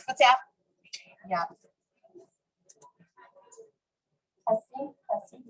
What's that? Yeah. Testing, testing.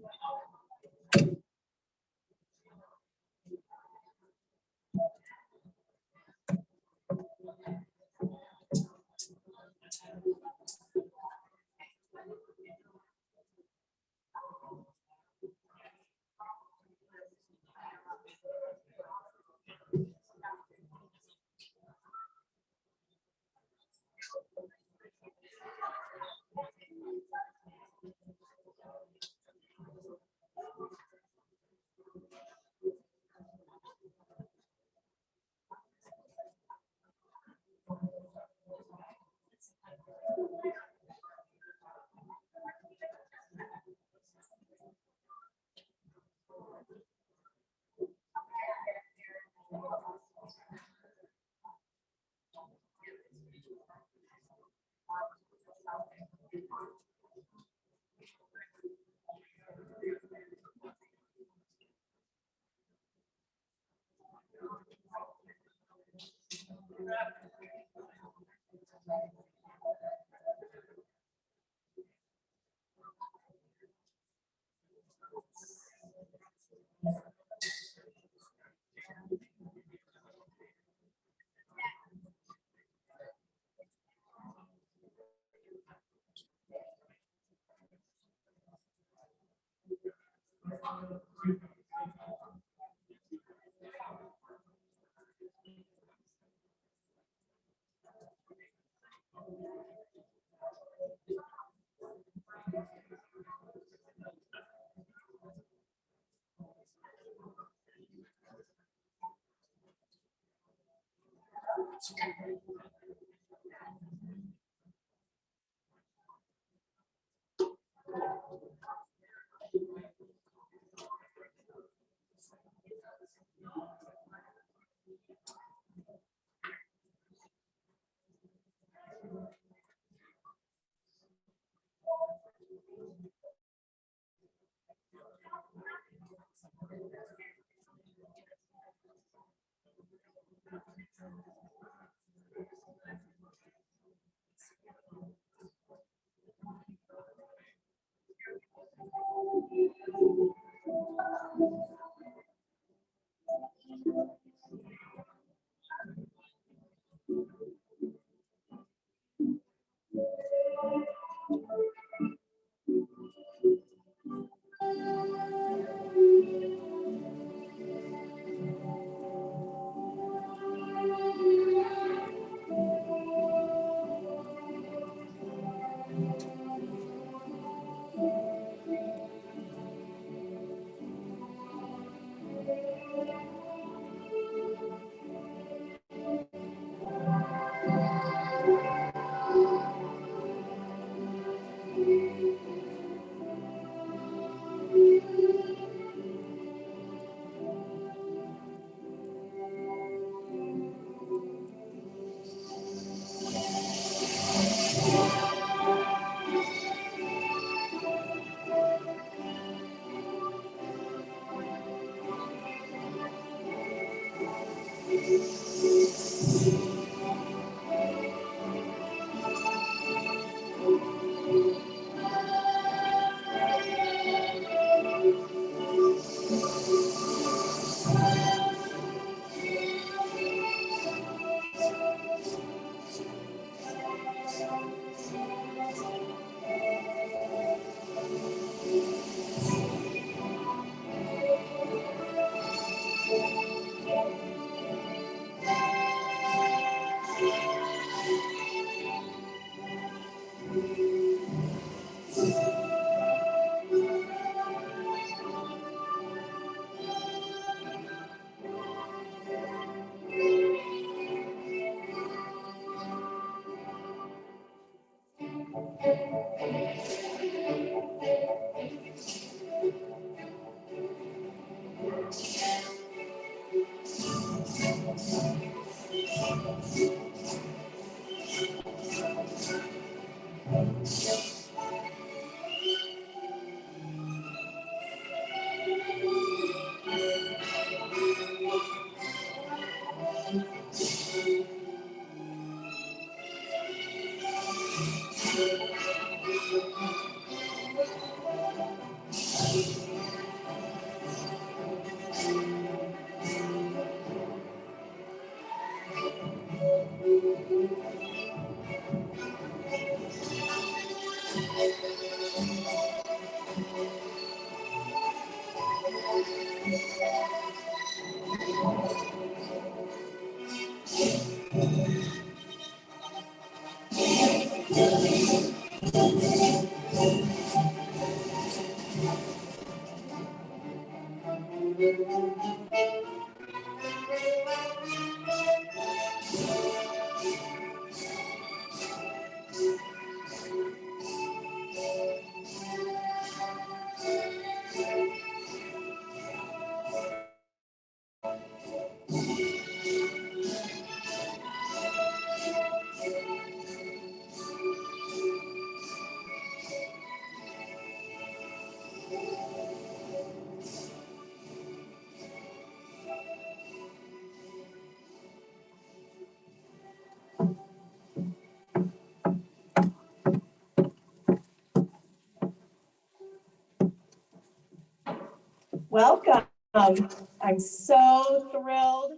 Welcome. I'm so thrilled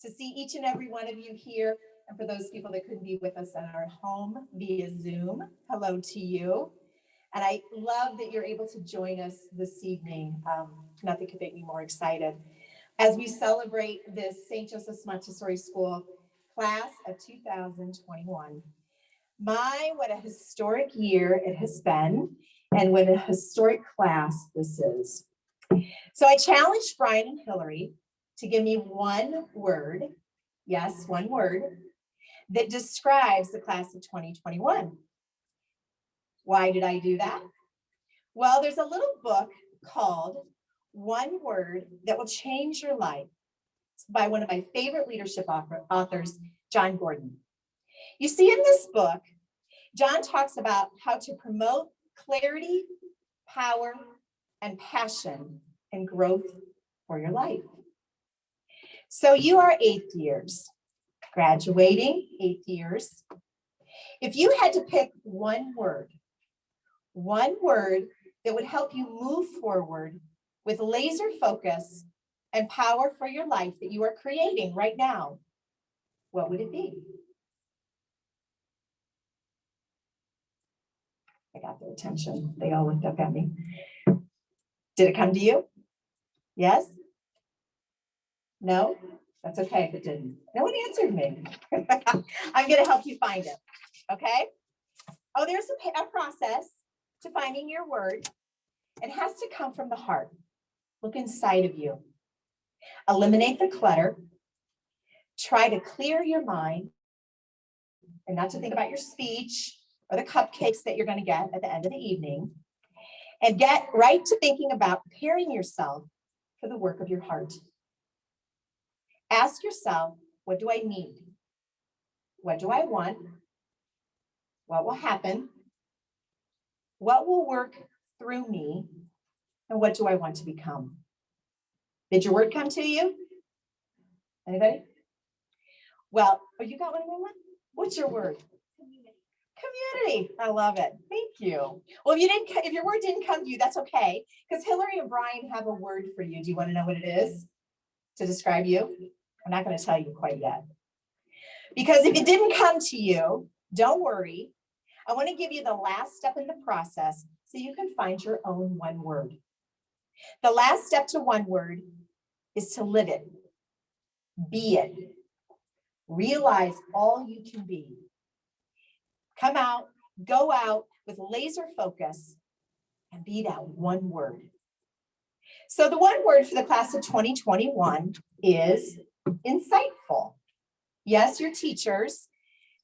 to see each and every one of you here. And for those people that couldn't be with us at our home via Zoom, hello to you. And I love that you're able to join us this evening. Nothing could make me more excited as we celebrate this St. Joseph's Montessori School class of 2021. My, what a historic year it has been, and what a historic class this is. So I challenged Brian and Hillary to give me one word, yes, one word, that describes the class of 2021. Why did I do that? Well, there's a little book called One Word That Will Change Your Life. It's by one of my favorite leadership authors, John Gordon. You see, in this book, John talks about how to promote clarity, power, and passion and growth for your life. So you are 8th years, graduating 8th years. If you had to pick one word that would help you move forward with laser focus and power for your life that you are creating right now, what would it be? I got their attention. They all looked up at me. Did it come to you? Yes? No? That's okay if it didn't. No one answered me. I'm going to help you find it. Okay? Oh, there's a process to finding your word. It has to come from the heart. Look inside of you. Eliminate the clutter. Try to clear your mind and not to think about your speech or the cupcakes that you're going to get at the end of the evening. And get right to thinking about preparing yourself for the work of your heart. Ask yourself, what do I need? What do I want? What will happen? What will work through me? And what do I want to become? Did your word come to you? Anybody? Well, oh, you got one? What's your word? Community. I love it. Thank you. Well, if your word didn't come to you, that's okay, because Hillary and Brian have a word for you. Do you want to know what it is to describe you? I'm not going to tell you quite yet. Because if it didn't come to you, don't worry. I want to give you the last step in the process so you can find your own one word. The last step to one word is to live it, be it, realize all you can be. Come out, go out with laser focus and be that one word. So the one word for the class of 2021 is insightful. Yes, your teachers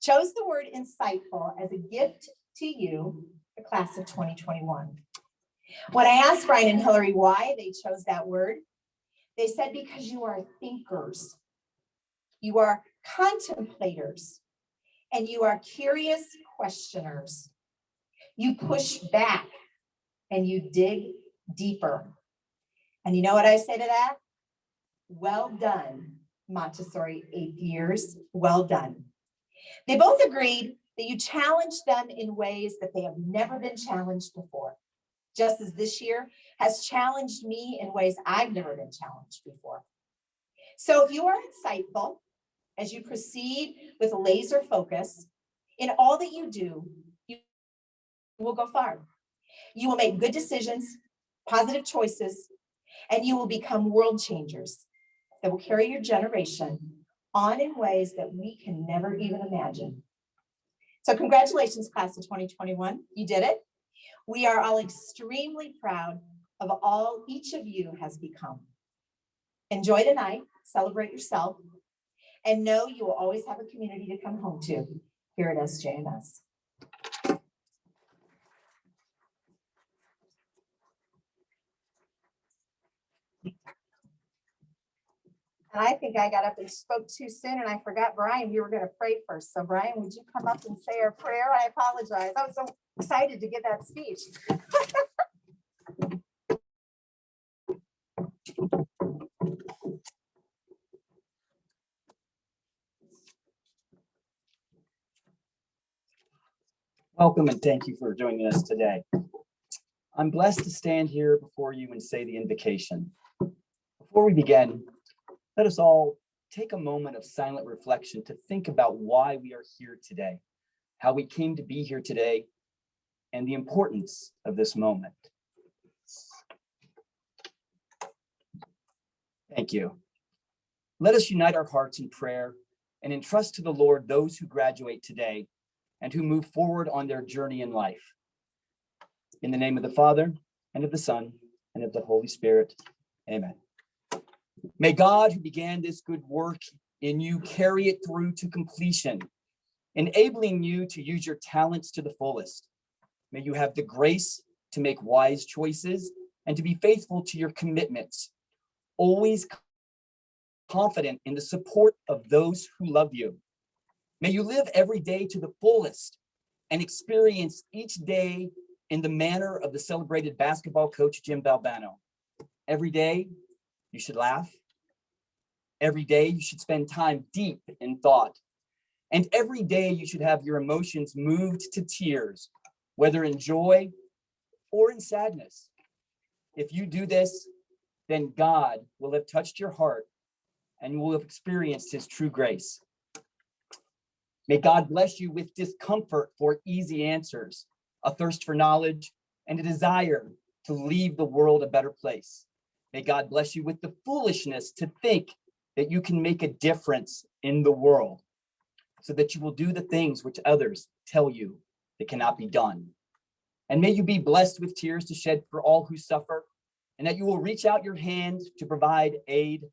chose the word insightful as a gift to you, the class of 2021. When I asked Brian and Hillary why they chose that word, they said because you are thinkers, you are contemplators, and you are curious questioners. You push back and you dig deeper. And you know what I say to that? Well done, Montessori 8th years, well done. They both agreed that you challenged them in ways that they have never been challenged before, just as this year has challenged me in ways I've never been challenged before. So if you are insightful, as you proceed with laser focus in all that you do, you will go far. You will make good decisions, positive choices, and you will become world changers that will carry your generation on in ways that we can never even imagine. So congratulations, class of 2021. You did it. We are all extremely proud of all each of you has become. Enjoy the night, celebrate yourself, and know you will always have a community to come home to here at SJMS. And I think I got up and spoke too soon and I forgot Brian, we were going to pray first. So Brian, would you come up and say our prayer? I apologize. I was so excited to give that speech. Welcome and thank you for joining us today. I'm blessed to stand here before you and say the invocation. Before we begin, let us all take a moment of silent reflection to think about why we are here today, how we came to be here today, and the importance of this moment. Thank you. Let us unite our hearts in prayer and entrust to the Lord those who graduate today and who move forward on their journey in life. In the name of the Father, and of the Son, and of the Holy Spirit, amen. May God, who began this good work in you, carry it through to completion, enabling you to use your talents to the fullest. May you have the grace to make wise choices and to be faithful to your commitments, always confident in the support of those who love you. May you live every day to the fullest and experience each day in the manner of the celebrated basketball coach, Jim Valvano. Every day, you should laugh. Every day you should spend time deep in thought. And every day you should have your emotions moved to tears, whether in joy or in sadness. If you do this, then God will have touched your heart and you will have experienced his true grace. May God bless you with discomfort for easy answers, a thirst for knowledge, and a desire to leave the world a better place. May God bless you with the foolishness to think that you can make a difference in the world, so that you will do the things which others tell you that cannot be done. And may you be blessed with tears to shed for all who suffer, and that you will reach out your hand to provide aid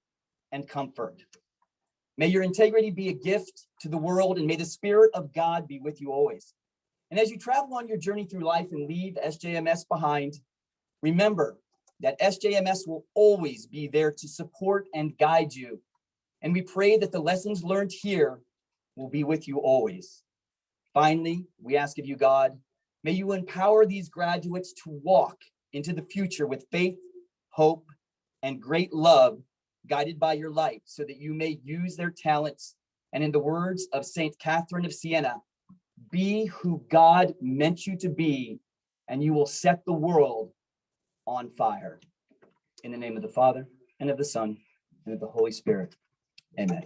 and comfort. May your integrity be a gift to the world, and may the Spirit of God be with you always. And as you travel on your journey through life and leave SJMS behind, remember that SJMS will always be there to support and guide you. And we pray that the lessons learned here will be with you always. Finally, we ask of you, God, may you empower these graduates to walk into the future with faith, hope, and great love, guided by your light, so that you may use their talents. And in the words of Saint Catherine of Siena, be who God meant you to be, and you will set the world on fire. In the name of the Father, and of the Son, and of the Holy Spirit. Amen.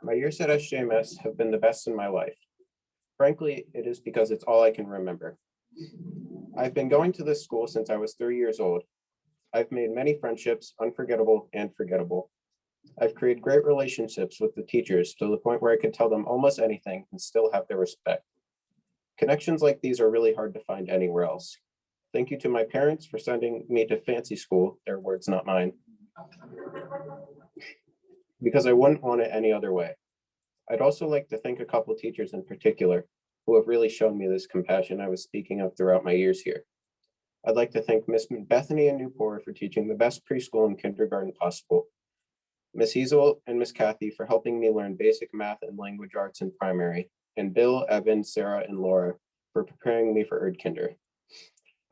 My years at SJMS have been the best in my life. Frankly, it is because it's all I can remember. I've been going to this school since I was 3 years old. I've made many friendships, unforgettable and forgettable. I've created great relationships with the teachers to the point where I could tell them almost anything and still have their respect. Connections like these are really hard to find anywhere else. Thank you to my parents for sending me to fancy school, their words, not mine, because I wouldn't want it any other way. I'd also like to thank a couple teachers in particular who have really shown me this compassion I was speaking of throughout my years here. I'd like to thank Miss Bethany and Newport for teaching the best preschool and kindergarten possible, Miss Hazel and Miss Kathy for helping me learn basic math and language arts in primary, and Bill, Evan, Sarah, and Laura for preparing me for Erdkinder.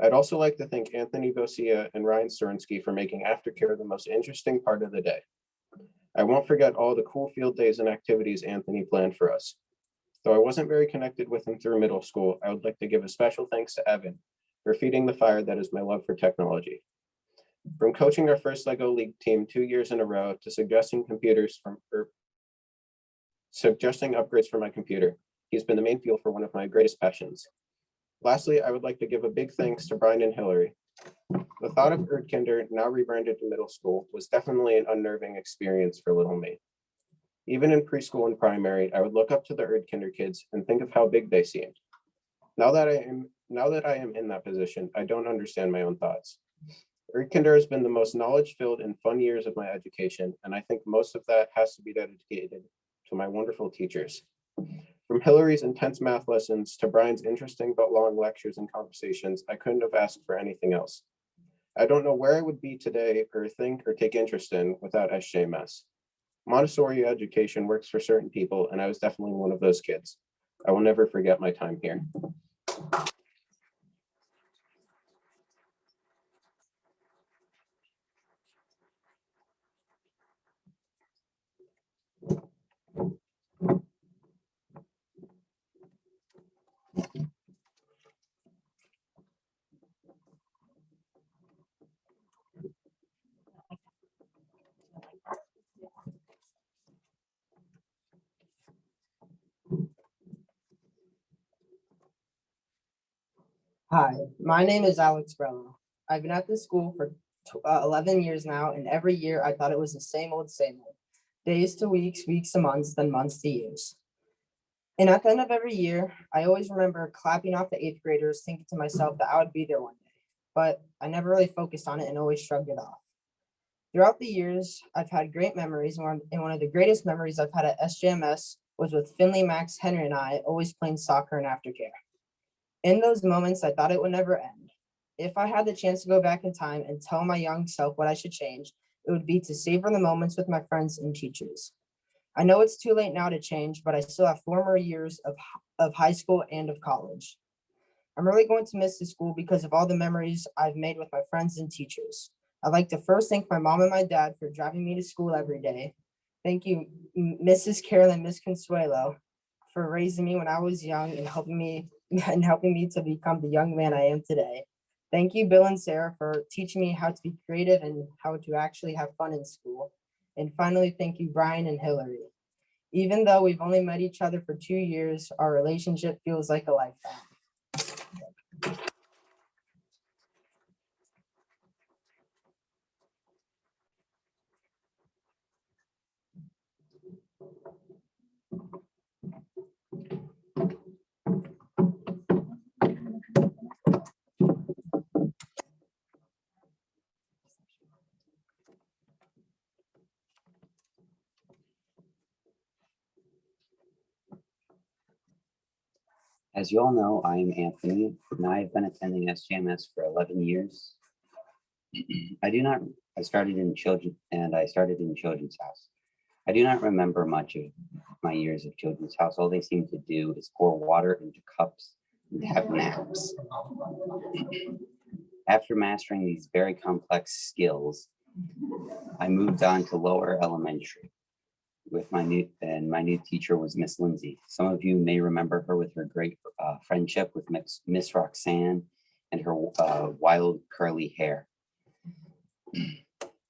I'd also like to thank Anthony Bosia and Ryan Surinsky for making aftercare the most interesting part of the day. I won't forget all the cool field days and activities Anthony planned for us. Though I wasn't very connected with him through middle school, I would like to give a special thanks to Evan for feeding the fire that is my love for technology. From coaching our first LEGO League team 2 years in a row to suggesting upgrades for my computer, he's been the main fuel for one of my greatest passions. Lastly, I would like to give a big thanks to Brian and Hillary. The thought of Erdkinder, now rebranded to middle school, was definitely an unnerving experience for little me. Even in preschool and primary, I would look up to the Erdkinder kids and think of how big they seemed. Now that I am in that position, I don't understand my own thoughts. Erdkinder has been the most knowledge-filled and fun years of my education, and I think most of that has to be dedicated to my wonderful teachers. From Hillary's intense math lessons to Brian's interesting but long lectures and conversations, I couldn't have asked for anything else. I don't know where I would be today or think or take interest in without SJMS. Montessori education works for certain people, and I was definitely one of those kids. I will never forget my time here. Hi, my name is Alex Brello. I've been at this school for 11 years now, and every year I thought it was the same old, same old. Days to weeks, weeks to months, then months to years. And at the end of every year, I always remember clapping off the 8th graders, thinking to myself that I would be there one day. But I never really focused on it and always shrugged it off. Throughout the years, I've had great memories, and one of the greatest memories I've had at SJMS was with Finley, Max, Henry, and I always playing soccer and aftercare. In those moments, I thought it would never end. If I had the chance to go back in time and tell my young self what I should change, it would be to savor the moments with my friends and teachers. I know it's too late now to change, but I still have 4 more years of high school and of college. I'm really going to miss the school because of all the memories I've made with my friends and teachers. I'd like to first thank my mom and my dad for driving me to school every day. Thank you, Mrs. Carol and Miss Consuelo, for raising me when I was young and helping me to become the young man I am today. Thank you, Bill and Sarah, for teaching me how to be creative and how to actually have fun in school. And finally, thank you, Brian and Hillary. Even though we've only met each other for 2 years, our relationship feels like a lifetime. As you all know, I am Anthony, and I have been attending SJMS for 11 years. I started in children's house. I do not remember much of my years of children's house. All they seem to do is pour water into cups and have naps. After mastering these very complex skills, I moved on to lower elementary with my new teacher was Miss Lindsay. Some of you may remember her with her great friendship with Miss Roxanne and her wild curly hair.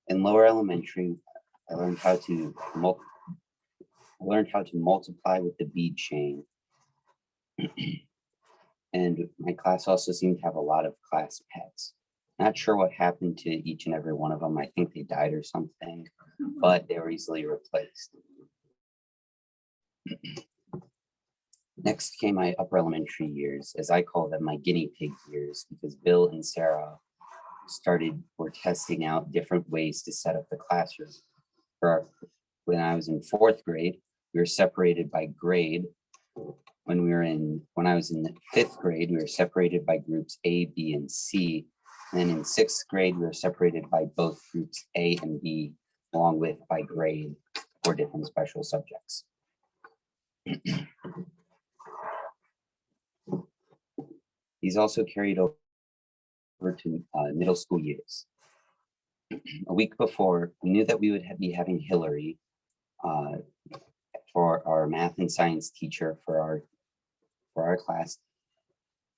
In lower elementary, I learned how to multiply with the bead chain. And my class also seemed to have a lot of class pets. Not sure what happened to each and every one of them. I think they died or something, but they were easily replaced. Next came my upper elementary years, as I call them my guinea pig years, because Bill and Sarah were testing out different ways to set up the classroom. When I was in 4th grade, we were separated by grade. When I was in the 5th grade, we were separated by groups A, B, and C. And then in 6th grade, we were separated by both groups A and B, along with by grade for different special subjects. These also carried over to middle school years. A week before, we knew that we would be having Hillary for our math and science teacher for our class.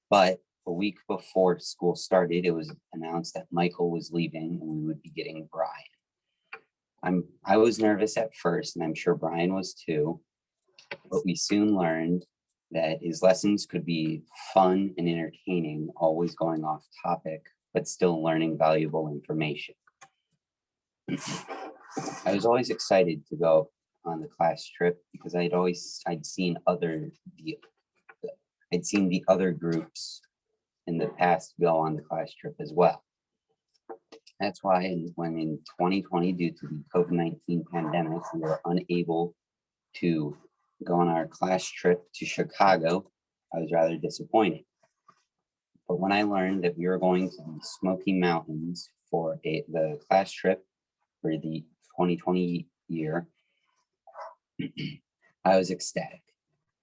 But a week before school started, it was announced that Michael was leaving and we would be getting Brian. I was nervous at first, and I'm sure Brian was too, but we soon learned that his lessons could be fun and entertaining, always going off topic, but still learning valuable information. I was always excited to go on the class trip because I'd seen the other groups in the past go on the class trip as well. That's why when in 2020, due to the COVID-19 pandemic, we were unable to go on our class trip to Chicago, I was rather disappointed. But when I learned that we were going to the Smoky Mountains for the class trip for the 2020 year, I was ecstatic.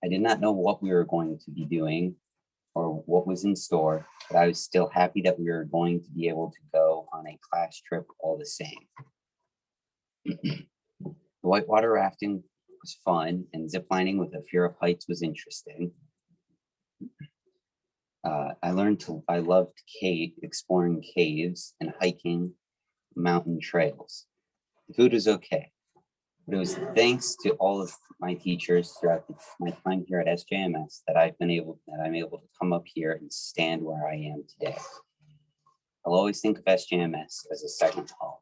I did not know what we were going to be doing or what was in store, but I was still happy that we were going to be able to go on a class trip all the same. The whitewater rafting was fun, and ziplining with a fear of heights was interesting. I loved exploring caves and hiking mountain trails. The food was okay, but it was thanks to all of my teachers throughout my time here at SJMS that I'm able to come up here and stand where I am today. A I'll always think of SJMS as a second home.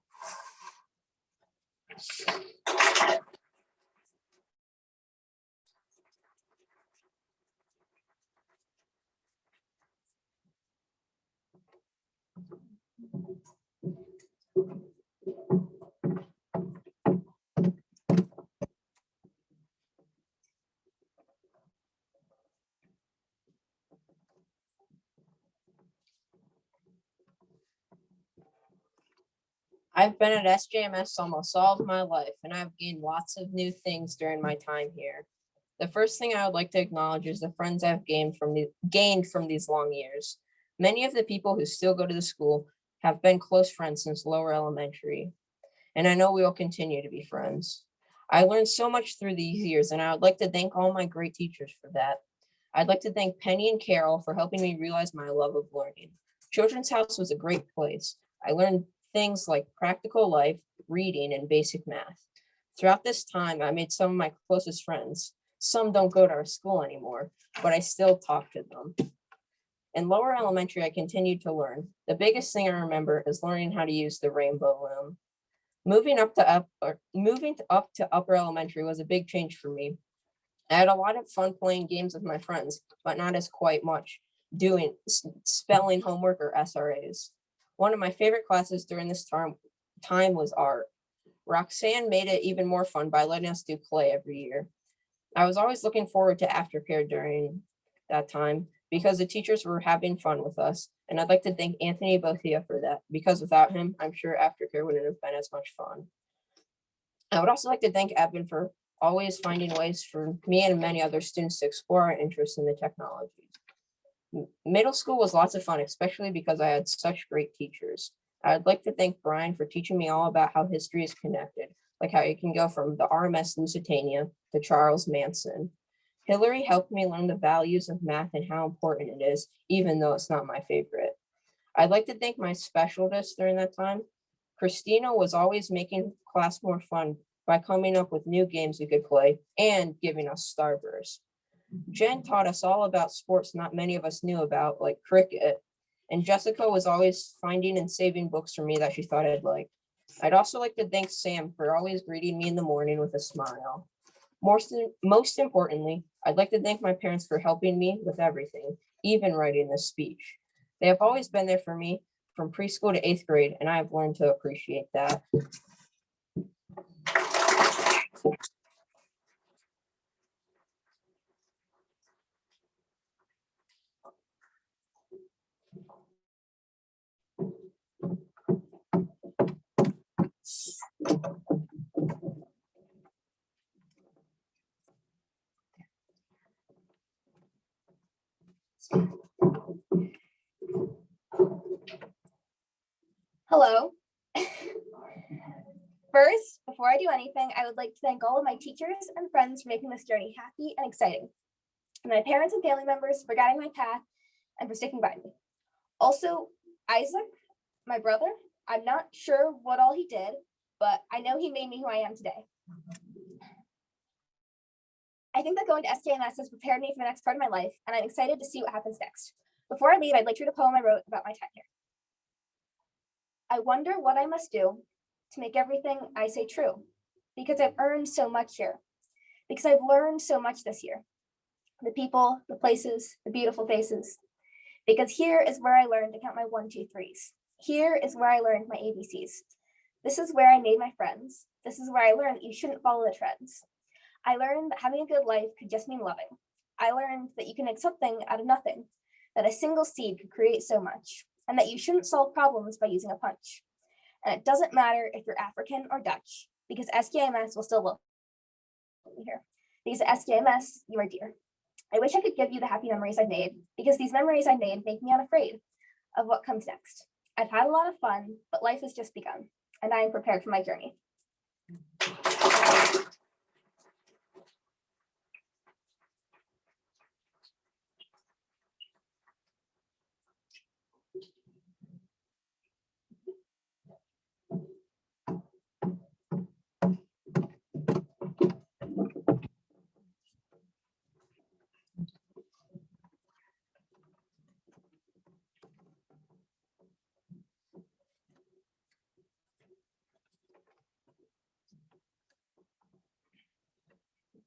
I've been at SJMS almost all of my life, and I've gained lots of new things during my time here. The first thing I would like to acknowledge is the friends I've gained from these long years. Many of the people who still go to the school have been close friends since lower elementary, and I know we will continue to be friends. I learned so much through these years, and I would like to thank all my great teachers for that. I'd like to thank Penny and Carol for helping me realize my love of learning. Children's House was a great place. I learned things like practical life, reading, and basic math. Throughout this time, I made some of my closest friends. Some don't go to our school anymore, but I still talk to them. In lower elementary, I continued to learn. The biggest thing I remember is learning how to use the rainbow loom. Moving up to upper elementary was a big change for me. I had a lot of fun playing games with my friends, but not as quite much doing spelling homework or SRAs. One of my favorite classes during this time was art. Roxanne made it even more fun by letting us do play every year. I was always looking forward to aftercare during that time because the teachers were having fun with us. And I'd like to thank Anthony Bothia for that, because without him, I'm sure aftercare wouldn't have been as much fun. I would also like to thank Evan for always finding ways for me and many other students to explore our interest in the technology. Middle school was lots of fun, especially because I had such great teachers. I'd like to thank Brian for teaching me all about how history is connected, like how you can go from the RMS Lusitania to Charles Manson. Hillary helped me learn the values of math and how important it is, even though it's not my favorite. I'd like to thank my specialists during that time. Christina was always making class more fun by coming up with new games we could play and giving us Starburst. Jen taught us all about sports not many of us knew about, like cricket. And Jessica was always finding and saving books for me that she thought I'd like. I'd also like to thank Sam for always greeting me in the morning with a smile. Most importantly, I'd like to thank my parents for helping me with everything, even writing this speech. They have always been there for me from preschool to 8th grade, and I have learned to appreciate that. Hello. First, before I do anything, I would like to thank all of my teachers and friends for making this journey happy and exciting, and my parents and family members for guiding my path and for sticking by me. Also, Isaac, my brother, I'm not sure what all he did, but I know he made me who I am today. I think that going to SJMS has prepared me for the next part of my life, and I'm excited to see what happens next. Before I leave, I'd like to read a poem I wrote about my time here. I wonder what I must do to make everything I say true, because I've earned so much here, because I've learned so much this year. The people, the places, the beautiful faces, because here is where I learned to count my 1, 2, 3s. Here is where I learned my ABCs. This is where I made my friends. This is where I learned that you shouldn't follow the trends. I learned that having a good life could just mean loving. I learned that you can make something out of nothing, that a single seed could create so much, and that you shouldn't solve problems by using a punch. And it doesn't matter if you're African or Dutch, because SJMS will still love you here. Because at SJMS, you are dear. I wish I could give you the happy memories I've made, because these memories I made make me unafraid of what comes next. I've had a lot of fun, but life has just begun, and I am prepared for my journey.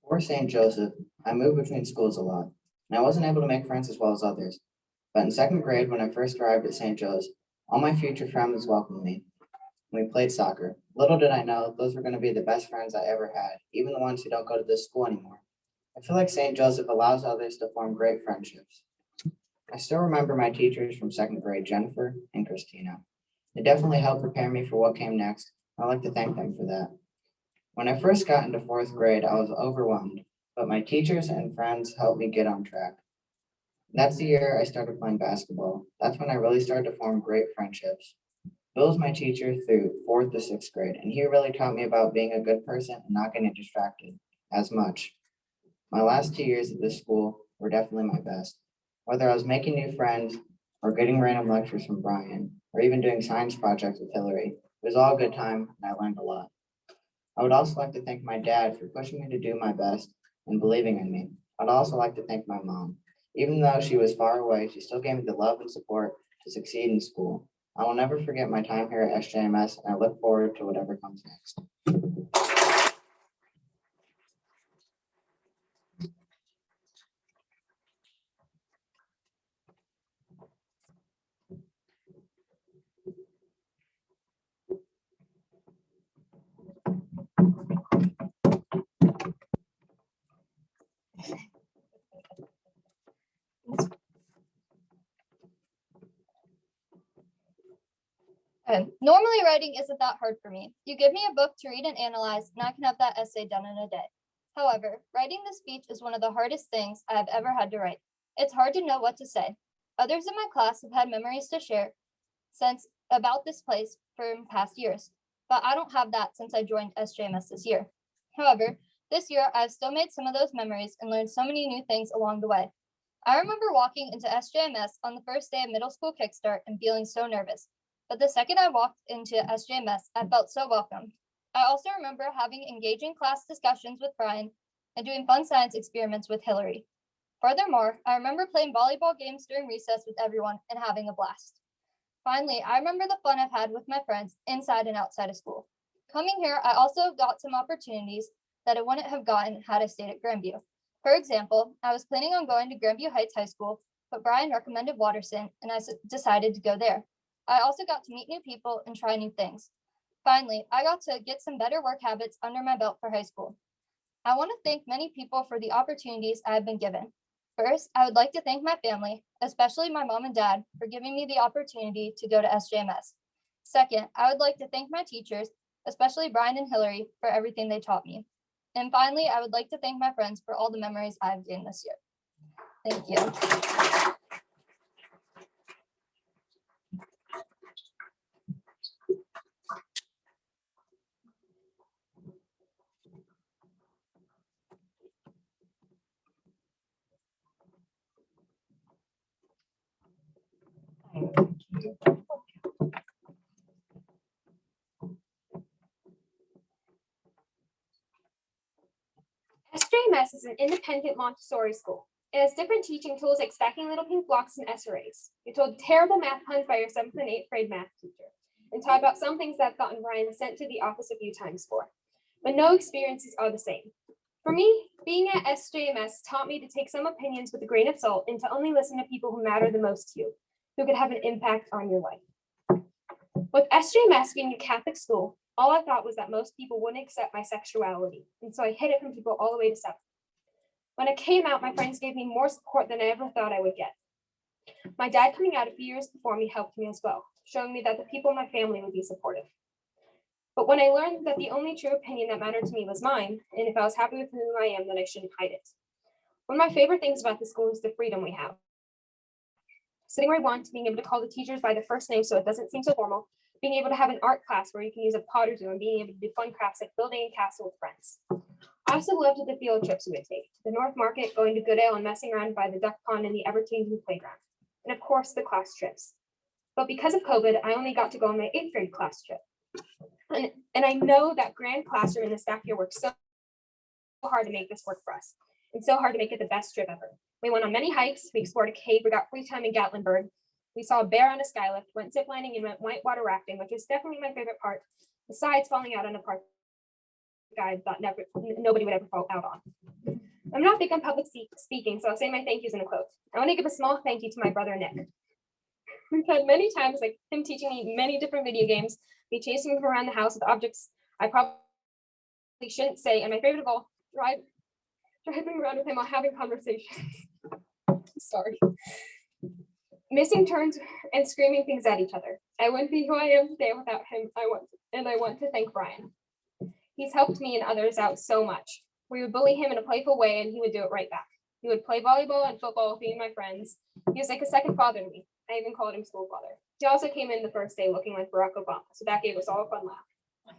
Before St. Joseph, I moved between schools a lot, and I wasn't able to make friends as well as others. But in second grade, when I first arrived at St. Joe's, all my future friends welcomed me. We played soccer. Little did I know those were going to be the best friends I ever had, even the ones who don't go to this school anymore. I feel like St. Joseph allows others to form great friendships. I still remember my teachers from second grade, Jennifer and Christina. They definitely helped prepare me for what came next. I'd like to thank them for that. When I first got into fourth grade, I was overwhelmed, but my teachers and friends helped me get on track. That's the year I started playing basketball. That's when I really started to form great friendships. Bill was my teacher through fourth to sixth grade, and he really taught me about being a good person and not getting distracted as much. My last 2 years at this school were definitely my best. Whether I was making new friends or getting random lectures from Brian, or even doing science projects with Hillary, it was all a good time and I learned a lot. I would also like to thank my dad for pushing me to do my best and believing in me. I'd also like to thank my mom. Even though she was far away, she still gave me the love and support to succeed in school. I will never forget my time here at SJMS, and I look forward to whatever comes next. Normally writing isn't that hard for me. You give me a book to read and analyze, and I can have that essay done in a day. However, writing the speech is one of the hardest things I have ever had to write. It's hard to know what to say. Others in my class have had memories to share since about this place from past years, but I don't have that since I joined SJMS this year. However, this year I've still made some of those memories and learned so many new things along the way. I remember walking into SJMS on the first day of middle school Kickstart and feeling so nervous. But the second I walked into SJMS, I felt so welcome. I also remember having engaging class discussions with Brian and doing fun science experiments with Hillary. Furthermore, I remember playing volleyball games during recess with everyone and having a blast. Finally, I remember the fun I've had with my friends inside and outside of school. Coming here, I also got some opportunities that I wouldn't have gotten had I stayed at Grandview. For example, I was planning on going to Grandview Heights High School, but Brian recommended Watterson, and I decided to go there. I also got to meet new people and try new things. Finally, I got to get some better work habits under my belt for high school. I want to thank many people for the opportunities I have been given. First, I would like to thank my family, especially my mom and dad, for giving me the opportunity to go to SJMS. Second, I would like to thank my teachers, especially Brian and Hillary, for everything they taught me. And finally, I would like to thank my friends for all the memories I've gained this year. Thank you. SJMS is an independent Montessori school. It has different teaching tools like stacking little pink blocks and SRAs. You're told terrible math puns by your 7th and 8th grade math teacher, and taught about some things that I've gotten Brian sent to the office a few times for. But no experiences are the same. For me, being at SJMS taught me to take some opinions with a grain of salt and to only listen to people who matter the most to you, who could have an impact on your life. With SJMS being a Catholic school, all I thought was that most people wouldn't accept my sexuality, and so I hid it from people all the way to 7th. When I came out, my friends gave me more support than I ever thought I would get. My dad coming out a few years before me helped me as well, showing me that the people in my family would be supportive. But when I learned that the only true opinion that mattered to me was mine, and if I was happy with who I am, then I shouldn't hide it. One of my favorite things about the school is the freedom we have. Sitting where I want, being able to call the teachers by their first name so it doesn't seem so formal, being able to have an art class where you can use a pot or two, and being able to do fun crafts like building a castle with friends. I also loved the field trips we would take, the North Market, going to Goodale and messing around by the duck pond and the ever-changing playground, and of course the class trips. But because of COVID, I only got to go on my 8th grade class trip. And I know that grand classroom and the staff here worked so hard to make this work for us, and so hard to make it the best trip ever. We went on many hikes, we explored a cave, we got free time in Gatlinburg, we saw a bear on a skylift, went ziplining and went whitewater rafting, which was definitely my favorite part, besides falling out on a park I thought nobody would ever fall out on. I'm not big on public speaking, so I'll say my thank yous in a quote. I want to give a small thank you to my brother Nick. We've had many times, like him teaching me many different video games, me chasing him around the house with objects I probably shouldn't say, and my favorite of all, driving around with him while having conversations. Sorry. Missing turns and screaming things at each other. I wouldn't be who I am today without him. I want to thank Brian. He's helped me and others out so much. We would bully him in a playful way and he would do it right back. He would play volleyball and football with me and my friends. He was like a second father to me. I even called him school father. He also came in the first day looking like Barack Obama, so that gave us all a fun laugh.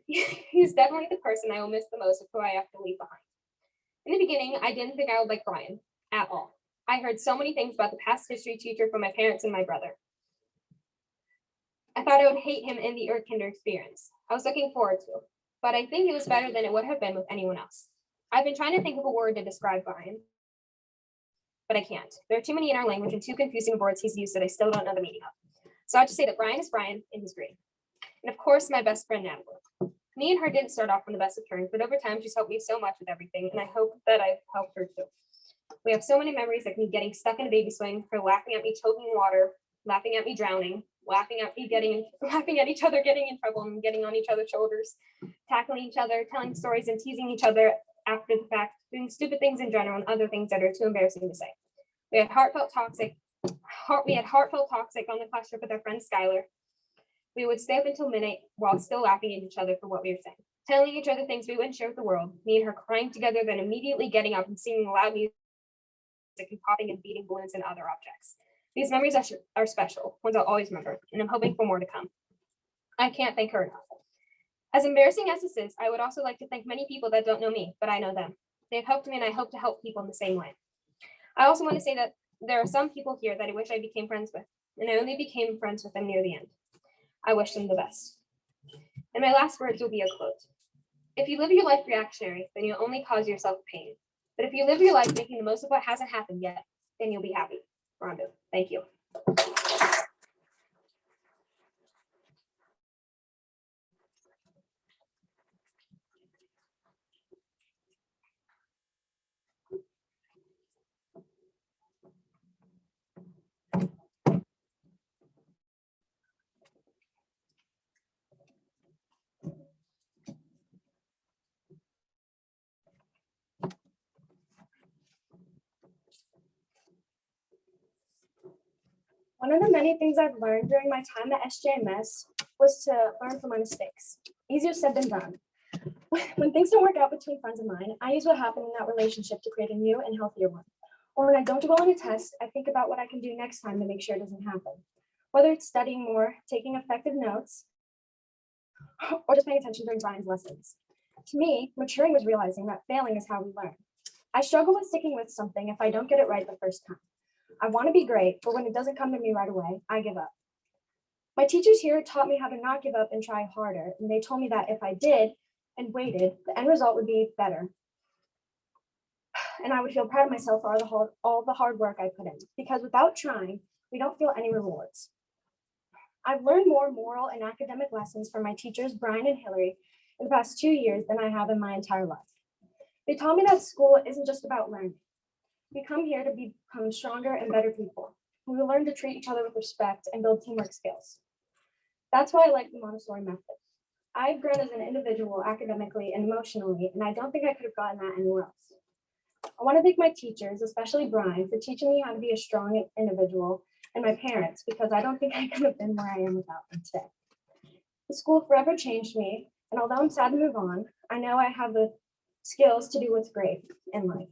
He's definitely the person I will miss the most of who I have to leave behind. In the beginning, I didn't think I would like Brian at all. I heard so many things about the past history teacher from my parents and my brother. I thought I would hate him in the Erdkinder experience. I was looking forward to it, but I think it was better than it would have been with anyone else. I've been trying to think of a word to describe Brian, but I can't. There are too many in our language and too confusing words he's used that I still don't know the meaning of. So I have to say that Brian is Brian and he's great. And of course, my best friend, Natalie. Me and her didn't start off on the best of terms, but over time, she's helped me so much with everything, and I hope that I've helped her too. We have so many memories like me getting stuck in a baby swing, her laughing at me choking in water, laughing at me drowning, laughing at each other getting in trouble and getting on each other's shoulders, tackling each other, telling stories and teasing each other after the fact, doing stupid things in general and other things that are too embarrassing to say. We had heartfelt talks like on the class trip with our friend Skylar. We would stay up until midnight while still laughing at each other for what we were saying, telling each other things we wouldn't share with the world, me and her crying together, then immediately getting up and singing loud music and popping and beating balloons and other objects. These memories are special, ones I'll always remember, and I'm hoping for more to come. I can't thank her enough. As embarrassing as this is, I would also like to thank many people that don't know me, but I know them. They've helped me and I hope to help people in the same way. I also want to say that there are some people here that I wish I became friends with, and I only became friends with them near the end. I wish them the best. And my last words will be a quote. If you live your life reactionary, then you'll only cause yourself pain. But if you live your life making the most of what hasn't happened yet, then you'll be happy. Rondo, thank you. One of the many things I've learned during my time at SJMS was to learn from my mistakes. Easier said than done. When things don't work out between friends of mine, I use what happened in that relationship to create a new and healthier one. Or when I don't do well on a test, I think about what I can do next time to make sure it doesn't happen. Whether it's studying more, taking effective notes, or just paying attention during Brian's lessons. To me, maturing was realizing that failing is how we learn. I struggle with sticking with something if I don't get it right the first time. I want to be great, but when it doesn't come to me right away, I give up. My teachers here taught me how to not give up and try harder, and they told me that if I did and waited, the end result would be better. And I would feel proud of myself for all the hard work I put in, because without trying, we don't feel any rewards. I've learned more moral and academic lessons from my teachers, Brian and Hillary, in the past 2 years than I have in my entire life. They taught me that school isn't just about learning. We come here to become stronger and better people. We will learn to treat each other with respect and build teamwork skills. That's why I like the Montessori method. I've grown as an individual academically and emotionally, and I don't think I could have gotten that anywhere else. I want to thank my teachers, especially Brian, for teaching me how to be a strong individual, and my parents, because I don't think I could have been where I am without them today. The school forever changed me, and although I'm sad to move on, I know I have the skills to do what's great in life.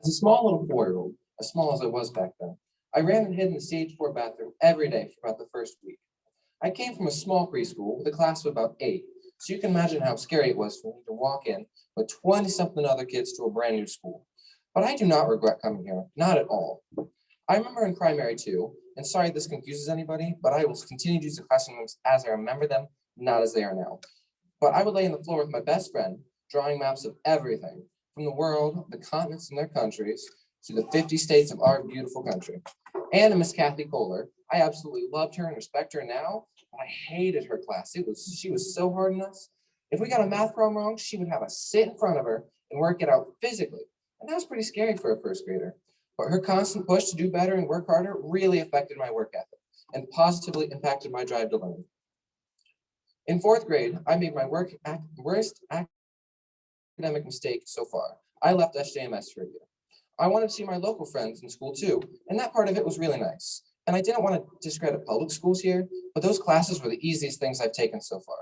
As a small little 4-year-old, as small as I was back then, I ran and hid in the stage 4 bathroom every day for about the first week. I came from a small preschool with a class of about 8, So you can imagine how scary it was for me to walk in with 20-something other kids to a brand new school. But I do not regret coming here, not at all. I remember in primary too, and sorry if this confuses anybody, but I will continue to use the classrooms as I remember them, not as they are now. But I would lay on the floor with my best friend, drawing maps of everything, from the world, the continents and their countries, to the 50 states of our beautiful country. And Miss Kathy Kohler, I absolutely loved her and respect her now, but I hated her class. She was so hard on us. If we got a math problem wrong, she would have us sit in front of her and work it out physically. And that was pretty scary for a first grader. But her constant push to do better and work harder really affected my work ethic and positively impacted my drive to learn. In fourth grade, I made my worst academic mistake so far. I left SJMS for a year. I wanted to see my local friends in school too, and that part of it was really nice. And I didn't want to discredit public schools here, but those classes were the easiest things I've taken so far.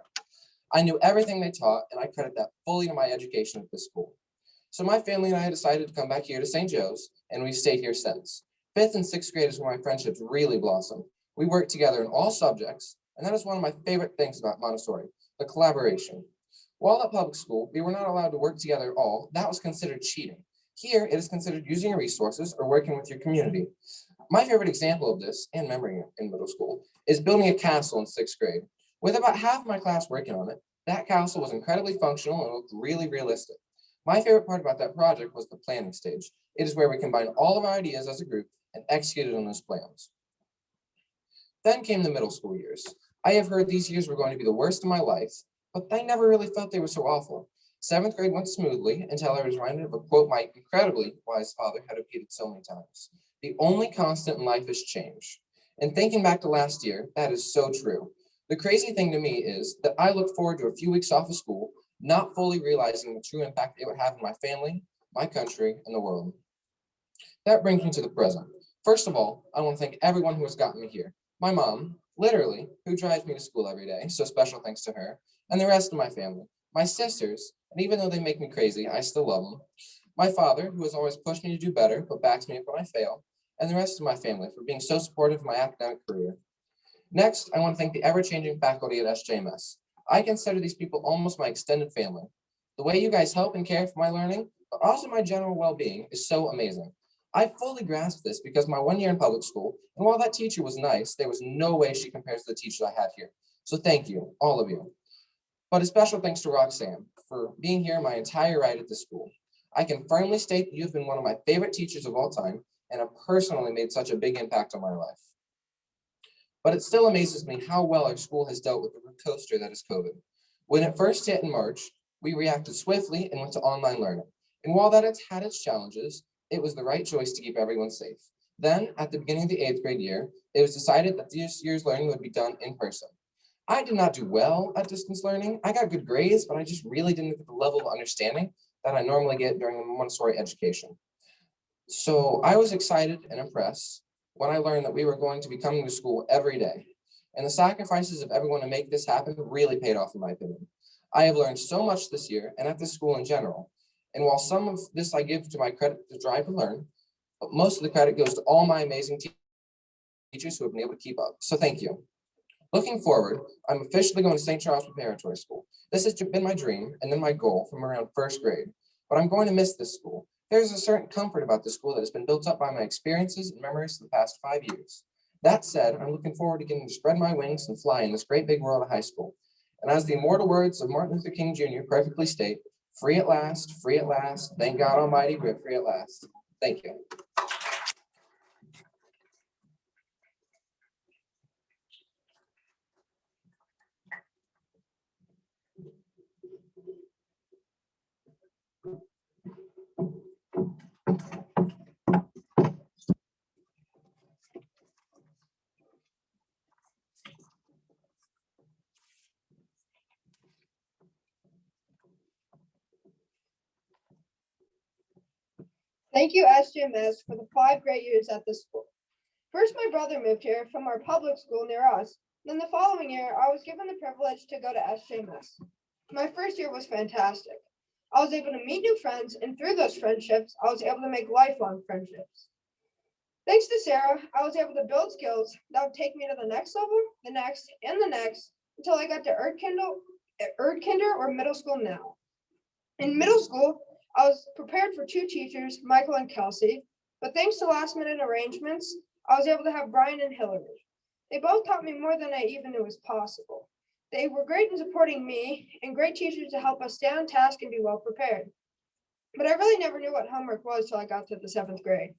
I knew everything they taught, and I credit that fully to my education at this school. So my family and I decided to come back here to St. Joe's, and we've stayed here since. 5th and 6th grade is where my friendships really blossomed. We worked together in all subjects, and that is one of my favorite things about Montessori, the collaboration. While at public school, we were not allowed to work together at all. That was considered cheating. Here, it is considered using your resources or working with your community. My favorite example of this, and memory in middle school, is building a castle in 6th grade. With about half my class working on it, that castle was incredibly functional and looked really realistic. My favorite part about that project was the planning stage. It is where we combine all of our ideas as a group and executed on those plans. Then came the middle school years. I have heard these years were going to be the worst of my life, but I never really felt they were so awful. 7th grade went smoothly until I was reminded of a quote my incredibly wise father had repeated so many times. The only constant in life is change. And thinking back to last year, that is so true. The crazy thing to me is that I look forward to a few weeks off of school, not fully realizing the true impact it would have on my family, my country, and the world. That brings me to the present. First of all, I want to thank everyone who has gotten me here. My mom, literally, who drives me to school every day, so special thanks to her, and the rest of my family. My sisters, and even though they make me crazy, I still love them. My father, who has always pushed me to do better, but backs me up when I fail, and the rest of my family for being so supportive of my academic career. Next, I want to thank the ever-changing faculty at SJMS. I consider these people almost my extended family. The way you guys help and care for my learning, but also my general well-being, is so amazing. I fully grasp this because my 1 year in public school, and while that teacher was nice, there was no way she compares to the teachers I had here. So thank you, all of you. But a special thanks to Roxanne for being here my entire ride at this school. I can firmly state that you've been one of my favorite teachers of all time and have personally made such a big impact on my life. But it still amazes me how well our school has dealt with the roller coaster that is COVID. When it first hit in March, we reacted swiftly and went to online learning. And while that has had its challenges, it was the right choice to keep everyone safe. Then, at the beginning of the 8th grade year, it was decided that this year's learning would be done in person. I did not do well at distance learning. I got good grades, but I just really didn't get the level of understanding that I normally get during a Montessori education. So I was excited and impressed when I learned that we were going to be coming to school every day. And the sacrifices of everyone to make this happen really paid off, in my opinion. I have learned so much this year and at this school in general. And while some of this I give to my credit to drive to learn, but most of the credit goes to all my amazing teachers who have been able to keep up. So thank you. Looking forward, I'm officially going to St. Charles Preparatory School. This has been my dream and then my goal from around 1st grade, but I'm going to miss this school. There's a certain comfort about this school that has been built up by my experiences and memories for the past 5 years. That said, I'm looking forward to getting to spread my wings and fly in this great big world of high school. And as the immortal words of Martin Luther King Jr. perfectly state, free at last, thank God Almighty, we're free at last. Thank you. Thank you, SJMS, for the 5 great years at this school. First, my brother moved here from our public school near us. Then the following year, I was given the privilege to go to SJMS. My first year was fantastic. I was able to meet new friends, and through those friendships, I was able to make lifelong friendships. Thanks to Sarah, I was able to build skills that would take me to the next level, the next, and the next, until I got to at Erdkinder or middle school now. In middle school, I was prepared for 2 teachers, Michael and Kelsey, but thanks to last minute arrangements, I was able to have Brian and Hillary. They both taught me more than I even knew was possible. They were great in supporting me and great teachers to help us stay on task and be well prepared. But I really never knew what homework was till I got to the 7th grade.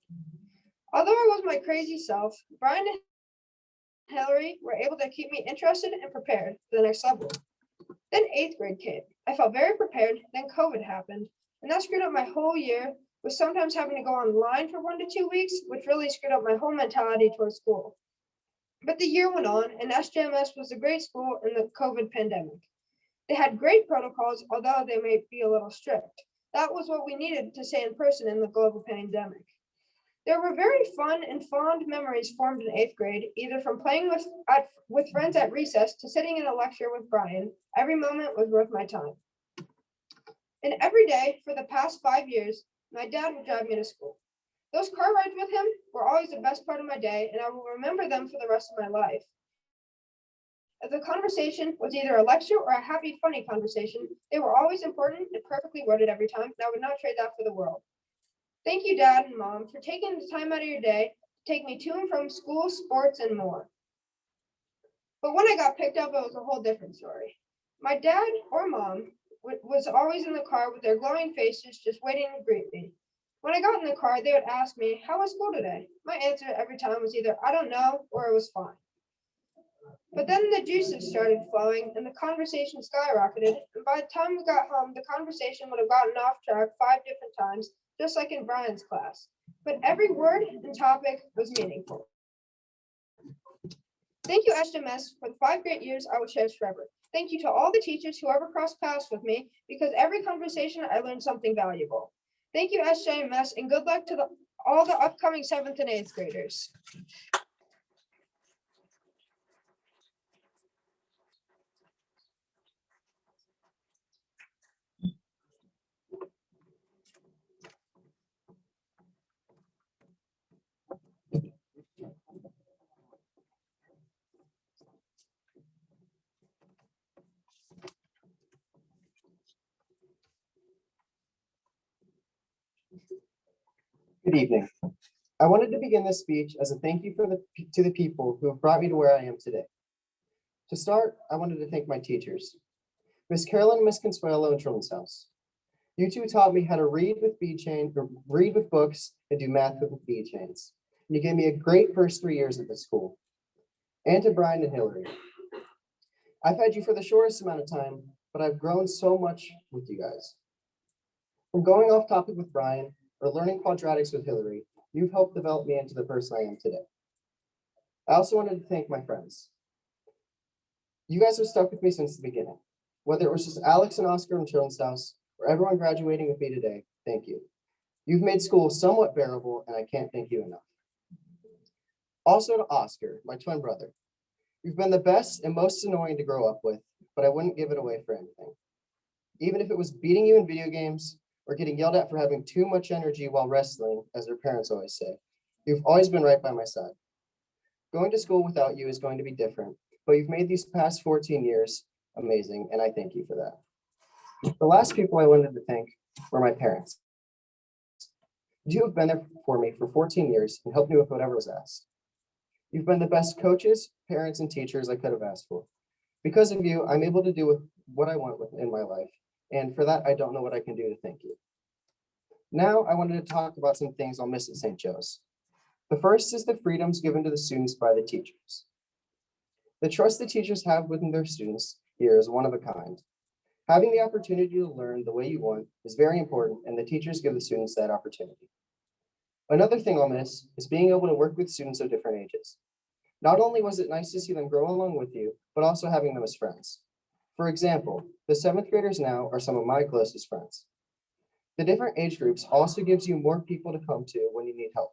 Although I was my crazy self, Brian and Hillary were able to keep me interested and prepared for the next level. Then 8th grade came. I felt very prepared, then COVID happened, and that screwed up my whole year, with sometimes having to go online for 1 to 2 weeks, which really screwed up my whole mentality towards school. But the year went on, and SJMS was a great school in the COVID pandemic. They had great protocols, although they may be a little strict. That was what we needed to stay in person in the global pandemic. There were very fun and fond memories formed in 8th grade, either from playing with friends at recess to sitting in a lecture with Brian. Every moment was worth my time. And every day for the past 5 years, my dad would drive me to school. Those car rides with him were always the best part of my day, and I will remember them for the rest of my life. If the conversation was either a lecture or a happy, funny conversation, they were always important and perfectly worded every time, and I would not trade that for the world. Thank you, Dad and Mom, for taking the time out of your day to take me to and from school, sports, and more. But when I got picked up, it was a whole different story. My dad or mom was always in the car with their glowing faces just waiting to greet me. When I got in the car, they would ask me, "How was school today?" My answer every time was either, "I don't know," or "It was fine." But then the juices started flowing and the conversation skyrocketed. And by the time we got home, the conversation would have gotten off track 5 different times, just like in Brian's class. But every word and topic was meaningful. Thank you, SJMS, for the 5 great years I will cherish forever. Thank you to all the teachers who ever crossed paths with me, because every conversation I learned something valuable. Thank you, SJMS, and good luck to all the upcoming 7th and 8th graders. Good evening. I wanted to begin this speech as a thank you to the people who have brought me to where I am today. To start, I wanted to thank my teachers, Miss Carolyn and Miss Consuelo in Children's House. You two taught me how to read with read with books and do math with bead chains. And you gave me a great first 3 years at this school. And to Brian and Hillary. I've had you for the shortest amount of time, but I've grown so much with you guys. From going off topic with Brian or learning quadratics with Hillary, you've helped develop me into the person I am today. I also wanted to thank my friends. You guys have stuck with me since the beginning. Whether it was just Alex and Oscar from Children's House or everyone graduating with me today, thank you. You've made school somewhat bearable, and I can't thank you enough. Also to Oscar, my twin brother. You've been the best and most annoying to grow up with, but I wouldn't give it away for anything. Even if it was beating you in video games or getting yelled at for having too much energy while wrestling, as their parents always say, you've always been right by my side. Going to school without you is going to be different, but you've made these past 14 years amazing, and I thank you for that. The last people I wanted to thank were my parents. You have been there for me for 14 years and helped me with whatever was asked. You've been the best coaches, parents, and teachers I could have asked for. Because of you, I'm able to do what I want in my life, and for that, I don't know what I can do to thank you. Now, I wanted to talk about some things I'll miss at St. Joe's. The first is the freedoms given to the students by the teachers. The trust the teachers have within their students here is one of a kind. Having the opportunity to learn the way you want is very important, and the teachers give the students that opportunity. Another thing I'll miss is being able to work with students of different ages. Not only was it nice to see them grow along with you, but also having them as friends. For example, the 7th graders now are some of my closest friends. The different age groups also gives you more people to come to when you need help.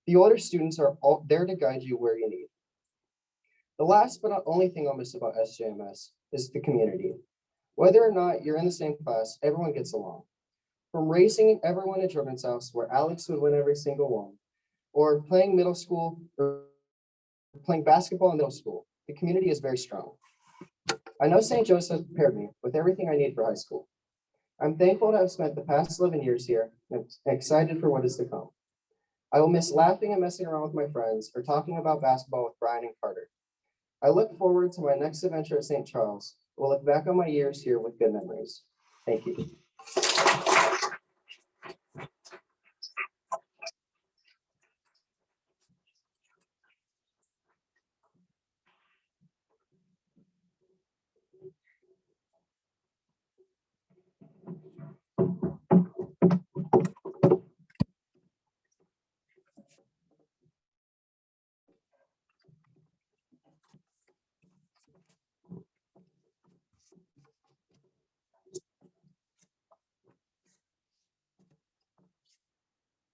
The older students are all there to guide you where you need. The last but not only thing I'll miss about SJMS is the community. Whether or not you're in the same class, everyone gets along. From racing everyone at Children's House, where Alex would win every single one, or playing middle school, or playing basketball in middle school, the community is very strong. I know St. Joseph prepared me with everything I need for high school. I'm thankful to have spent the past 11 years here and excited for what is to come. I will miss laughing and messing around with my friends or talking about basketball with Brian and Carter. I look forward to my next adventure at St. Charles. We'll look back on my years here with good memories. Thank you.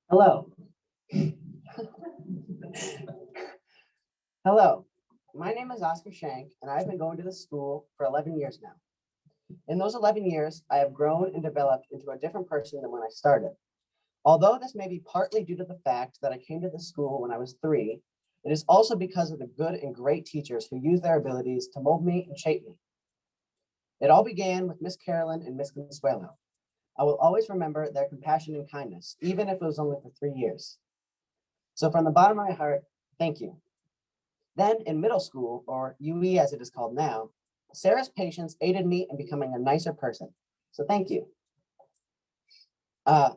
Hello. Hello, my name is Oscar Shank, and I've been going to this school for 11 years now. In those 11 years, I have grown and developed into a different person than when I started. Although this may be partly due to the fact that I came to this school when I was 3, it is also because of the good and great teachers who use their abilities to mold me and shape me. It all began with Miss Carolyn and Miss Consuelo. I will always remember their compassion and kindness, even if it was only for 3 years. So from the bottom of my heart, thank you. Then in middle school, or UE as it is called now, Sarah's patience aided me in becoming a nicer person. So thank you. In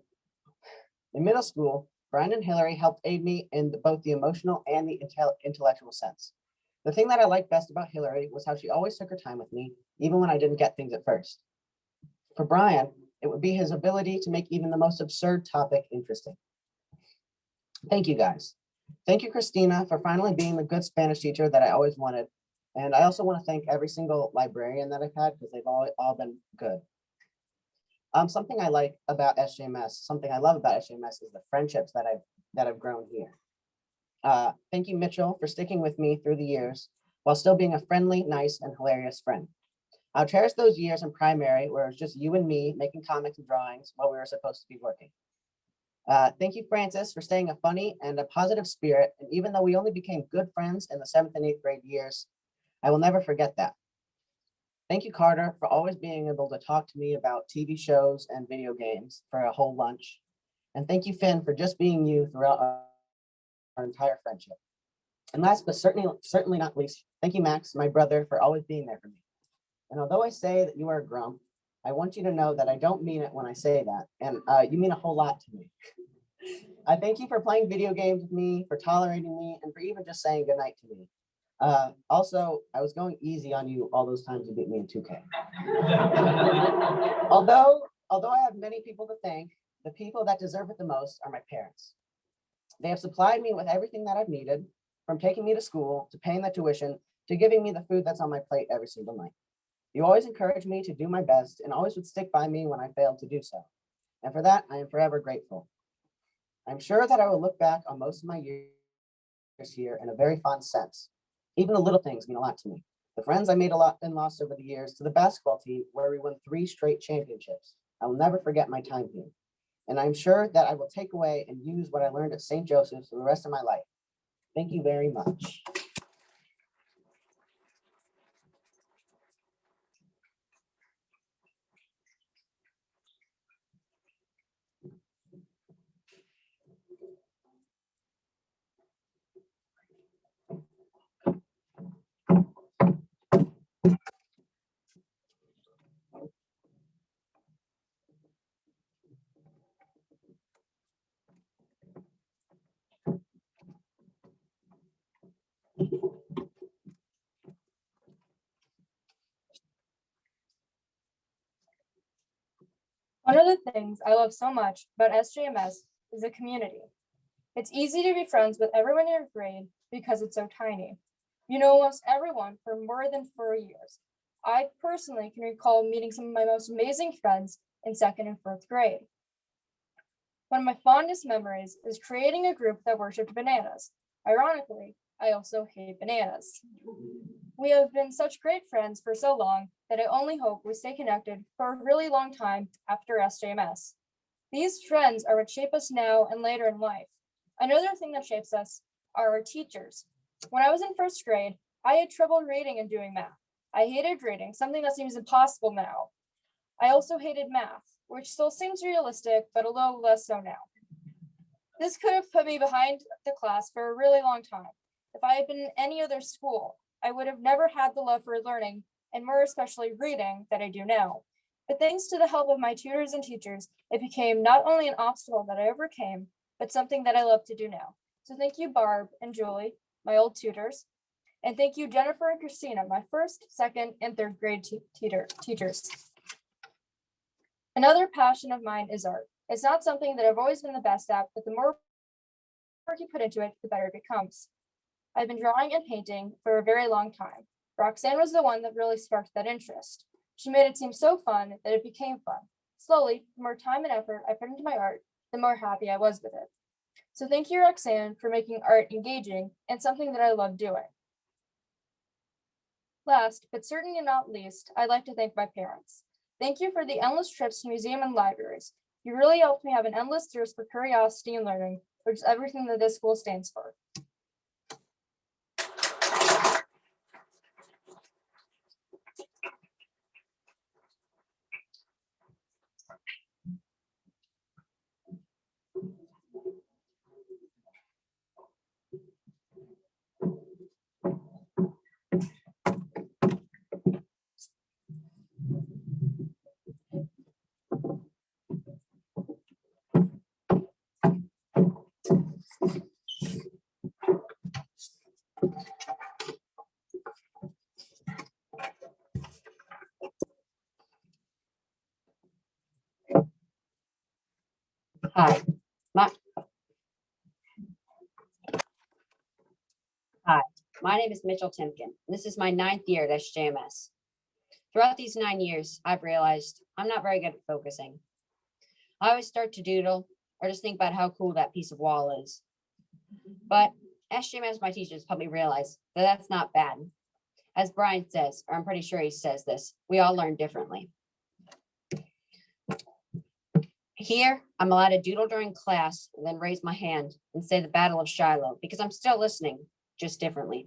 middle school, Brian and Hillary helped aid me in both the emotional and the intellectual sense. The thing that I liked best about Hillary was how she always took her time with me, even when I didn't get things at first. For Brian, it would be his ability to make even the most absurd topic interesting. Thank you guys. Thank you, Christina, for finally being the good Spanish teacher that I always wanted. And I also want to thank every single librarian that I've had because they've all been good. Something I like about SJMS, something I love about SJMS is the friendships that I've grown here. Thank you, Mitchell, for sticking with me through the years while still being a friendly, nice, and hilarious friend. I'll cherish those years in primary where it was just you and me making comics and drawings while we were supposed to be working. Thank you, Francis, for staying a funny and a positive spirit. And even though we only became good friends in the 7th and 8th grade years, I will never forget that. Thank you, Carter, for always being able to talk to me about TV shows and video games for a whole lunch. And thank you, Finn, for just being you throughout our entire friendship. And last but certainly not least, thank you, Max, my brother, for always being there for me. And although I say that you are a grump, I want you to know that I don't mean it when I say that. And you mean a whole lot to me. I thank you for playing video games with me, for tolerating me, and for even just saying goodnight to me. Also, I was going easy on you all those times you beat me in 2K. Although I have many people to thank, the people that deserve it the most are my parents. They have supplied me with everything that I've needed, from taking me to school, to paying the tuition, to giving me the food that's on my plate every single night. You always encouraged me to do my best and always would stick by me when I failed to do so. And for that, I am forever grateful. I'm sure that I will look back on most of my years here in a very fond sense. Even the little things mean a lot to me. The friends I made a lot and lost over the years, to the basketball team where we won 3 straight championships. I will never forget my time here. And I'm sure that I will take away and use what I learned at St. Joseph's for the rest of my life. Thank you very much. One of the things I love so much about SJMS is the community. It's easy to be friends with everyone in your grade because it's so tiny. You know almost everyone for more than 4 years. I personally can recall meeting some of my most amazing friends in 2nd and 4th grade. One of my fondest memories is creating a group that worshiped bananas. Ironically, I also hate bananas. We have been such great friends for so long that I only hope we stay connected for a really long time after SJMS. These friends are what shape us now and later in life. Another thing that shapes us are our teachers. When I was in 1st grade, I had trouble reading and doing math. I hated reading, something that seems impossible now. I also hated math, which still seems realistic, but a little less so now. This could have put me behind the class for a really long time. If I had been in any other school, I would have never had the love for learning, and more especially reading, that I do now. But thanks to the help of my tutors and teachers, it became not only an obstacle that I overcame, but something that I love to do now. So thank you, Barb and Julie, my old tutors. And thank you, Jennifer and Christina, my first, second, and third grade teachers. Another passion of mine is art. It's not something that I've always been the best at, but the more work you put into it, the better it becomes. I've been drawing and painting for a very long time. Roxanne was the one that really sparked that interest. She made it seem so fun that it became fun. Slowly, the more time and effort I put into my art, the more happy I was with it. So thank you, Roxanne, for making art engaging and something that I love doing. Last, but certainly not least, I'd like to thank my parents. Thank you for the endless trips to museums and libraries. You really helped me have an endless thirst for curiosity and learning, which is everything that this school stands for. Hi, my name is Mitchell Timken. This is my 9th year at SJMS. Throughout these 9 years, I've realized I'm not very good at focusing. I always start to doodle or just think about how cool that piece of wall is. But SJMS, my teachers, helped me realize that that's not bad. As Brian says, or I'm pretty sure he says this, we all learn differently. Here, I'm allowed to doodle during class and then raise my hand and say the Battle of Shiloh because I'm still listening, just differently.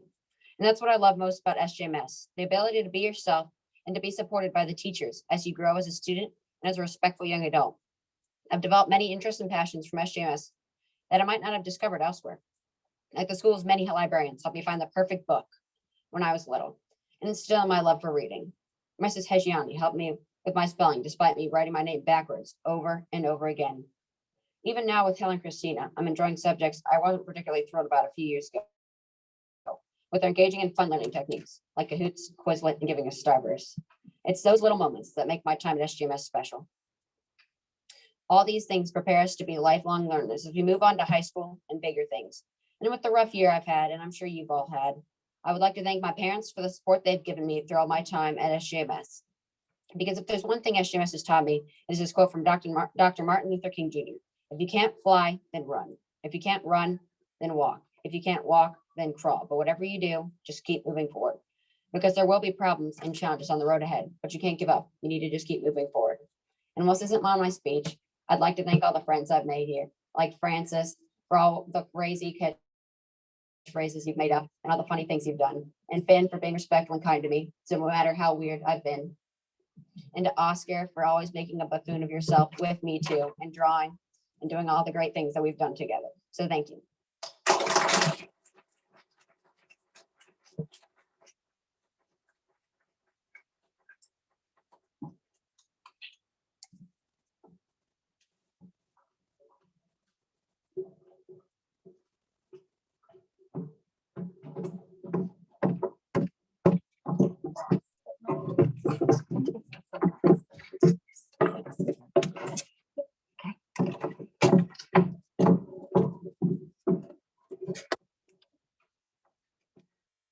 And that's what I love most about SJMS, the ability to be yourself and to be supported by the teachers as you grow as a student and as a respectful young adult. I've developed many interests and passions from SJMS that I might not have discovered elsewhere. Like the school's many librarians helped me find the perfect book when I was little and instill my love for reading. Mrs. Hejiani helped me with my spelling, despite me writing my name backwards over and over again. Even now with Helen and Christina, I'm enjoying subjects I wasn't particularly thrilled about a few years ago, with their engaging and fun learning techniques, like Kahoots, Quizlet, and giving us Starburst. It's those little moments that make my time at SJMS special. All these things prepare us to be lifelong learners as we move on to high school and bigger things. And with the rough year I've had, and I'm sure you've all had, I would like to thank my parents for the support they've given me through all my time at SJMS. Because if there's one thing SJMS has taught me, is this quote from Dr. Martin Luther King Jr. If you can't fly, then run. If you can't run, then walk. If you can't walk, then crawl. But whatever you do, just keep moving forward. Because there will be problems and challenges on the road ahead, but you can't give up. You need to just keep moving forward. And whilst this isn't on my speech, I'd like to thank all the friends I've made here, like Francis, for all the crazy catchphrases you've made up and all the funny things you've done. And Finn for being respectful and kind to me, so no matter how weird I've been. And to Oscar for always making a buffoon of yourself with me too, and drawing and doing all the great things that we've done together. So thank you.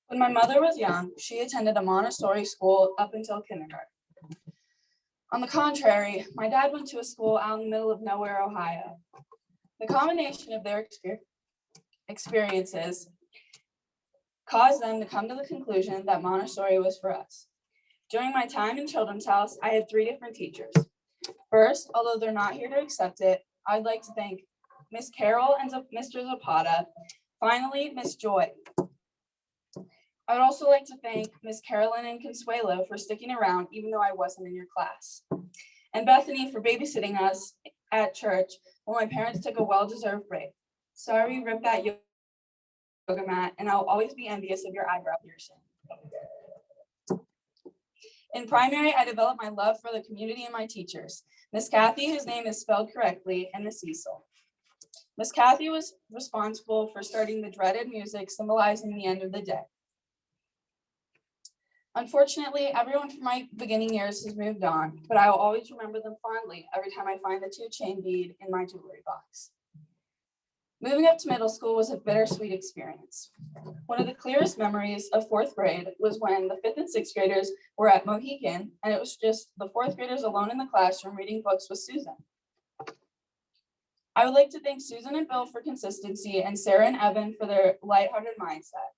When my mother was young, she attended a Montessori school up until kindergarten. On the contrary, my dad went to a school out in the middle of nowhere, Ohio. The combination of their experiences caused them to come to the conclusion that Montessori was for us. During my time in Children's House, I had 3 different teachers. First, although they're not here to accept it, I'd like to thank Miss Carol and Mr. Zapata. Finally, Miss Joy. I would also like to thank Miss Carolyn and Consuelo for sticking around even though I wasn't in your class. And Bethany for babysitting us at church while my parents took a well-deserved break. Sorry we ripped that yoga mat, and I'll always be envious of your eyebrow piercing. In primary, I developed my love for the community and my teachers. Miss Kathy, whose name is spelled correctly, and Miss Cecil. Miss Kathy was responsible for starting the dreaded music symbolizing the end of the day. Unfortunately, everyone from my beginning years has moved on, but I will always remember them fondly every time I find the 2 chain bead in my jewelry box. Moving up to middle school was a bittersweet experience. One of the clearest memories of 4th grade was when the 5th and 6th graders were at Mohican, and it was just the 4th graders alone in the classroom reading books with Susan. I would like to thank Susan and Bill for consistency and Sarah and Evan for their lighthearted mindset.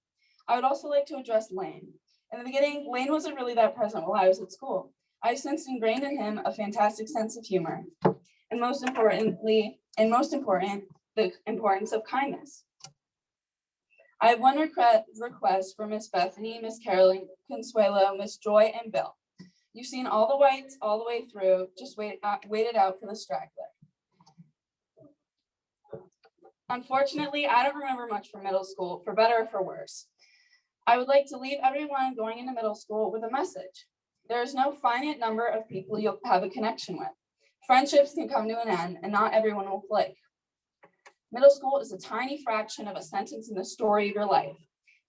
I would also like to address Lane. In the beginning, Lane wasn't really that present while I was at school. I since ingrained in him a fantastic sense of humor, and most important, the importance of kindness. I have one request for Miss Bethany, Miss Carolyn, Consuelo, Miss Joy, and Bill. You've seen all the whites all the way through, just wait it out for the straggler. Unfortunately, I don't remember much from middle school, for better or for worse. I would like to leave everyone going into middle school with a message. There is no finite number of people you'll have a connection with. Friendships can come to an end, and not everyone will click. Middle school is a tiny fraction of a sentence in the story of your life.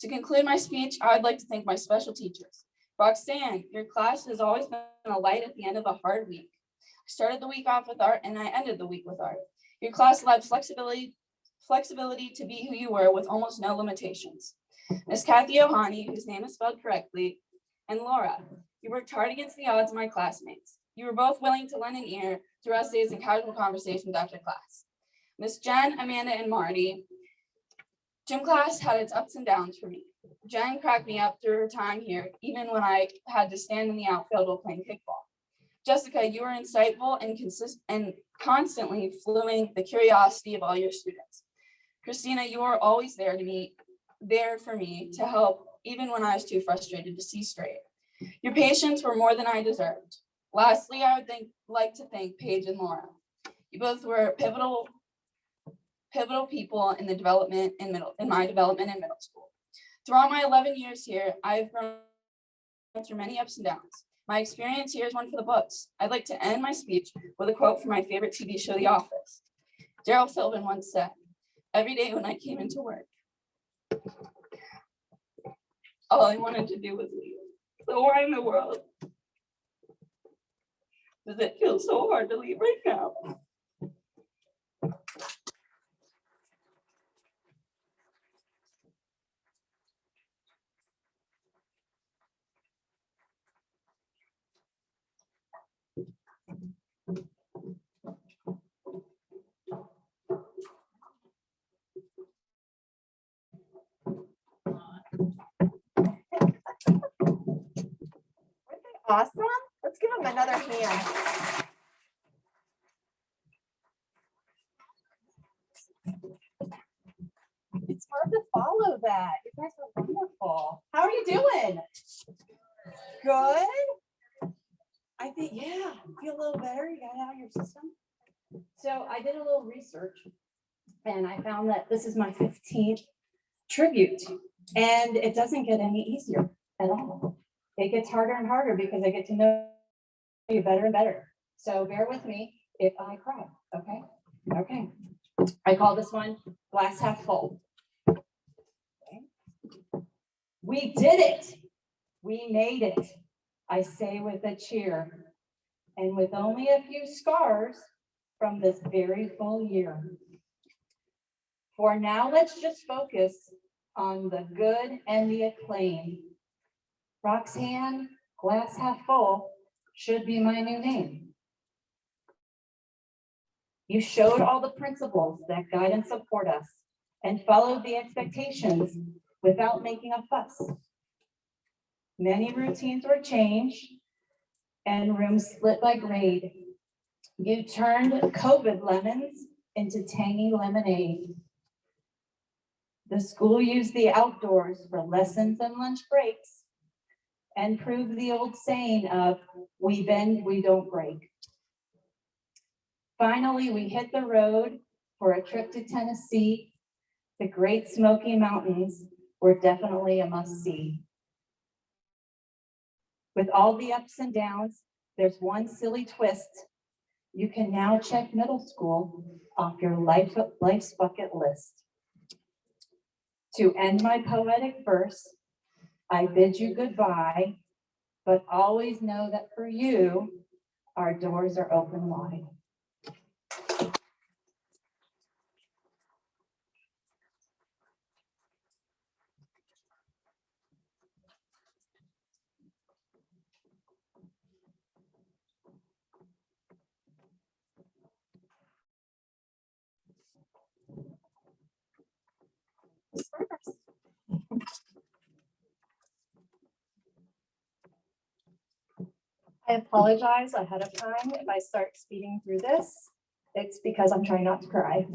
To conclude my speech, I would like to thank my special teachers. Roxanne, your class has always been a light at the end of a hard week. I started the week off with art, and I ended the week with art. Your class allowed flexibility to be who you were with almost no limitations. Miss Kathy Ohani, whose name is spelled correctly, and Laura, you worked hard against the odds of my classmates. You were both willing to lend an ear through essays and casual conversations after class. Miss Jen, Amanda, and Marty, gym class had its ups and downs for me. Jen cracked me up through her time here, even when I had to stand in the outfield while playing kickball. Jessica, you were insightful and constantly fueling the curiosity of all your students. Christina, you were always there for me to help, even when I was too frustrated to see straight. Your patience were more than I deserved. Lastly, I would like to thank Paige and Laura. You both were pivotal people in the development in my development in middle school. Throughout my 11 years here, I've grown through many ups and downs. My experience here is one for the books. I'd like to end my speech with a quote from my favorite TV show, The Office. Daryl Philbin once said, "Every day when I came into work, all I wanted to do was leave. So why in the world does it feel so hard to leave right now?" Awesome. Let's give them another hand. It's hard to follow that. You guys are wonderful. How are you doing? Good. I think, yeah, feel a little better. You got it out of your system. So I did a little research and I found that this is my 15th tribute and it doesn't get any easier at all. It gets harder and harder because I get to know you better and better. So bear with me if I cry, okay? Okay. I call this one glass half full. Okay. We did it. We made it. I say with a cheer and with only a few scars from this very full year. For now, let's just focus on the good and the acclaim. Roxanne, glass half full, should be my new name. You showed all the principles that guide and support us and followed the expectations without making a fuss. Many routines were changed and rooms split by grade. You turned COVID lemons into tangy lemonade. The school used the outdoors for lessons and lunch breaks and proved the old saying of we bend, we don't break. Finally, we hit the road for a trip to Tennessee. The Great Smoky Mountains were definitely a must-see. With all the ups and downs, there's one silly twist. You can now check middle school off your life's bucket list. To end my poetic verse, I bid you goodbye, but always know that for you, our doors are open wide. I apologize ahead of time if I start speeding through this. It's because I'm trying not to cry.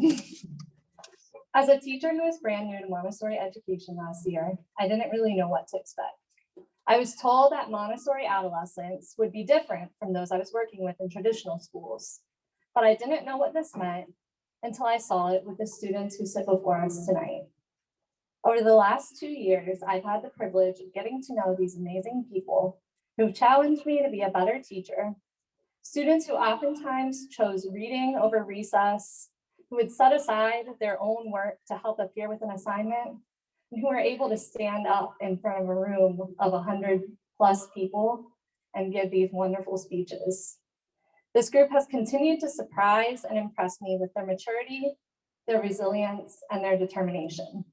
As a teacher who was brand new to Montessori education last year, I didn't really know what to expect. I was told that Montessori adolescents would be different from those I was working with in traditional schools, but I didn't know what this meant until I saw it with the students who sit before us tonight. Over the last 2 years, I've had the privilege of getting to know these amazing people who've challenged me to be a better teacher, students who oftentimes chose reading over recess, who would set aside their own work to help appear with an assignment, and who were able to stand up in front of a room of 100+ people and give these wonderful speeches. This group has continued to surprise and impress me with their maturity, their resilience, and their determination.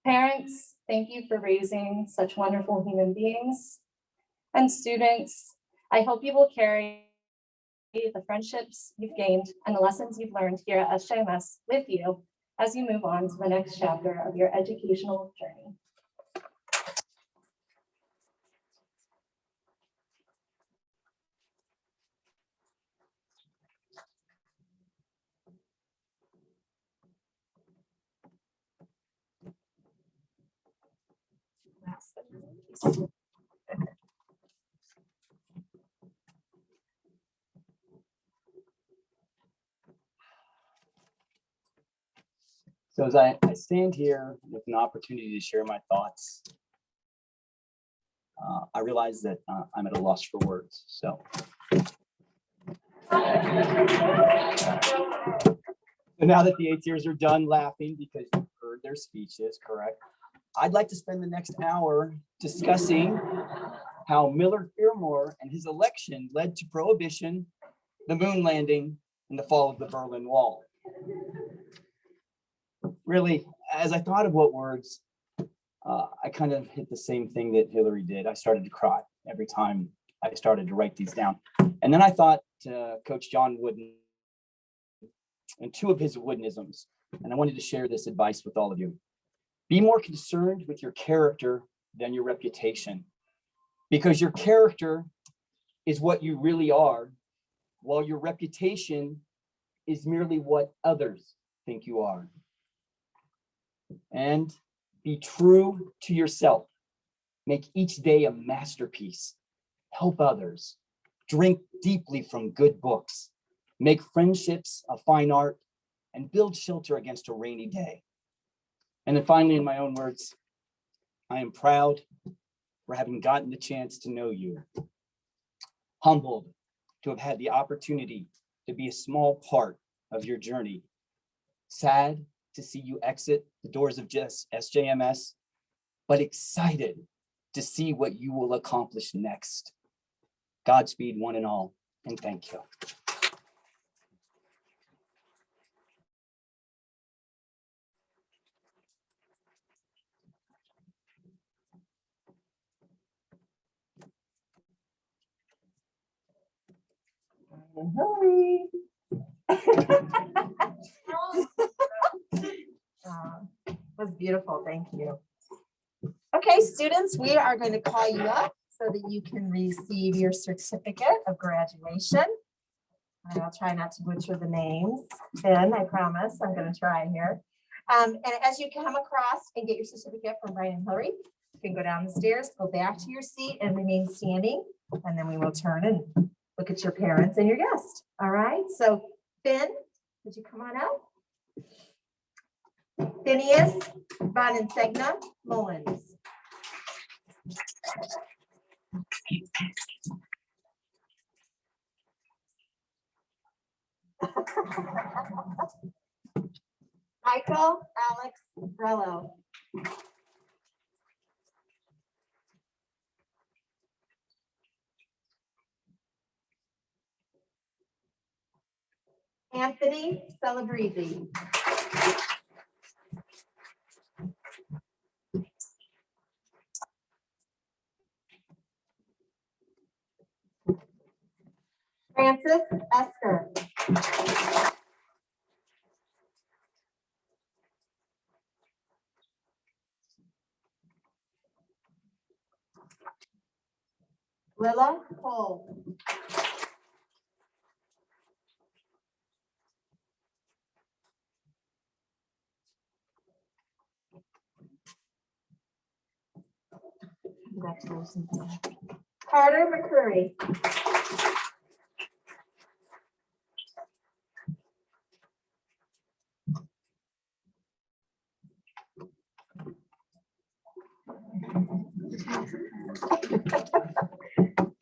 Parents, thank you for raising such wonderful human beings. And students, I hope you will carry the friendships you've gained and the lessons you've learned here at SJMS with you as you move on to the next chapter of your educational journey. So as I stand here with an opportunity to share my thoughts, I realize that I'm at a loss for words. So now that the 8th years are done laughing because you've heard their speeches, correct? I'd like to spend the next hour discussing how Millard Fillmore and his election led to prohibition, the moon landing, and the fall of the Berlin Wall. Really, as I thought of what words, I kind of hit the same thing that Hillary did. I started to cry every time I started to write these down. And then I thought Coach John Wooden and 2 of his Woodenisms, and I wanted to share this advice with all of you. Be more concerned with your character than your reputation, because your character is what you really are, while your reputation is merely what others think you are. And be true to yourself. Make each day a masterpiece. Help others. Drink deeply from good books. Make friendships a fine art, and build shelter against a rainy day. And then finally, in my own words, I am proud for having gotten the chance to know you. Humbled to have had the opportunity to be a small part of your journey. Sad to see you exit the doors of just SJMS, but excited to see what you will accomplish next. Godspeed, one and all, and thank you. Hillary. Was beautiful, thank you. Okay, students, we are going to call you up so that you can receive your certificate of graduation. And I'll try not to butcher the names. Ben, I promise, I'm going to try here. And as you come across and get your certificate from Brian and Hillary, you can go down the stairs, go back to your seat and remain standing. And then we will turn and look at your parents and your guest. All right, so Finn, would you come on out? Phineas Von Insegna Mullins. Michael Alex Brello. Anthony Celebrezzi. Francis Esker. Lilla Cole. Congratulations. Carter McCurry.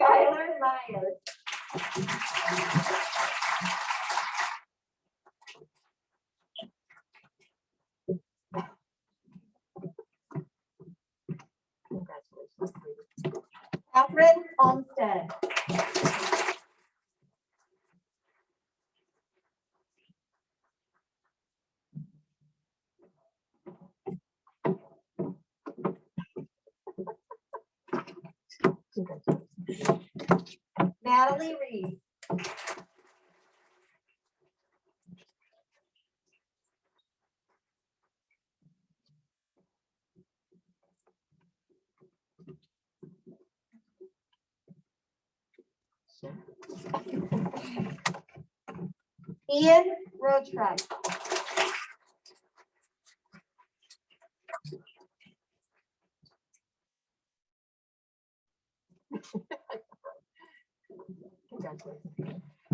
Skylar Myers. Catherine Olmsted. Natalie Reed. Ian Roadtruck.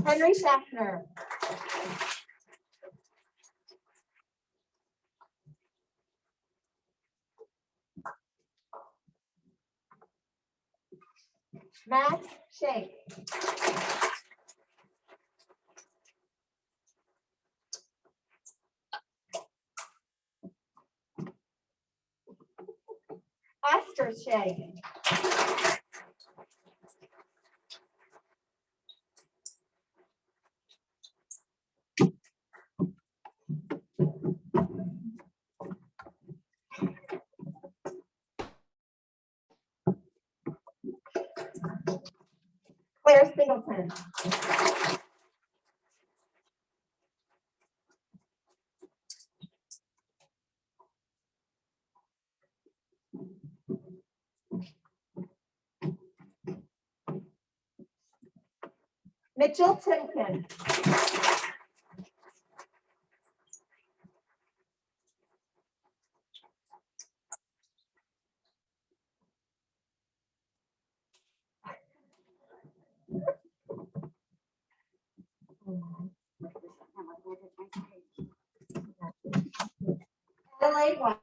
Henry Schaffner. Max Shank. Oscar Shank. Claire Singleton. Mitchell Timken. Adelaide White.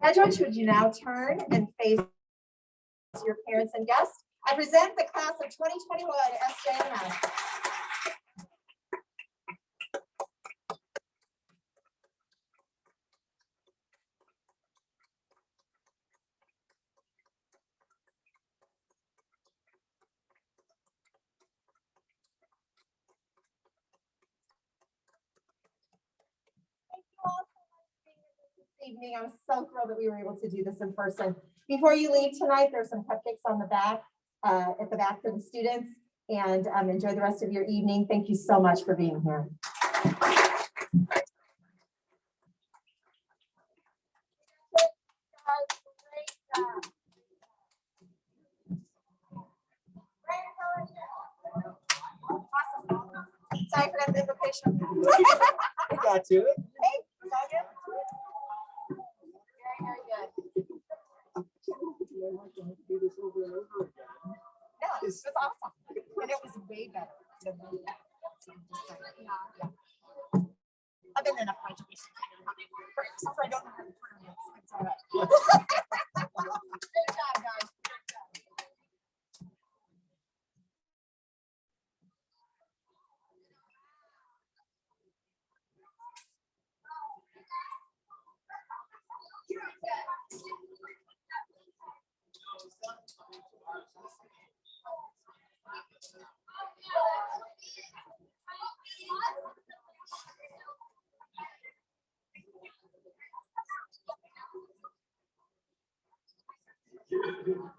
Graduates, would you now turn and face your parents and guests? I present the class of 2021 SJMS. Evening. I'm so thrilled that we were able to do this in person. Before you leave tonight, there's some cupcakes on the back, at the back for the students. and enjoy the rest of your evening. Thank you so much for being here. Sorry for that invocation. We got to it. Hey, was that good? Very good. No, it was awesome. And it was way better than the yeah. I've been in enough graduations. So I don't know how to turn this. It's all right. Good job, guys. Good job.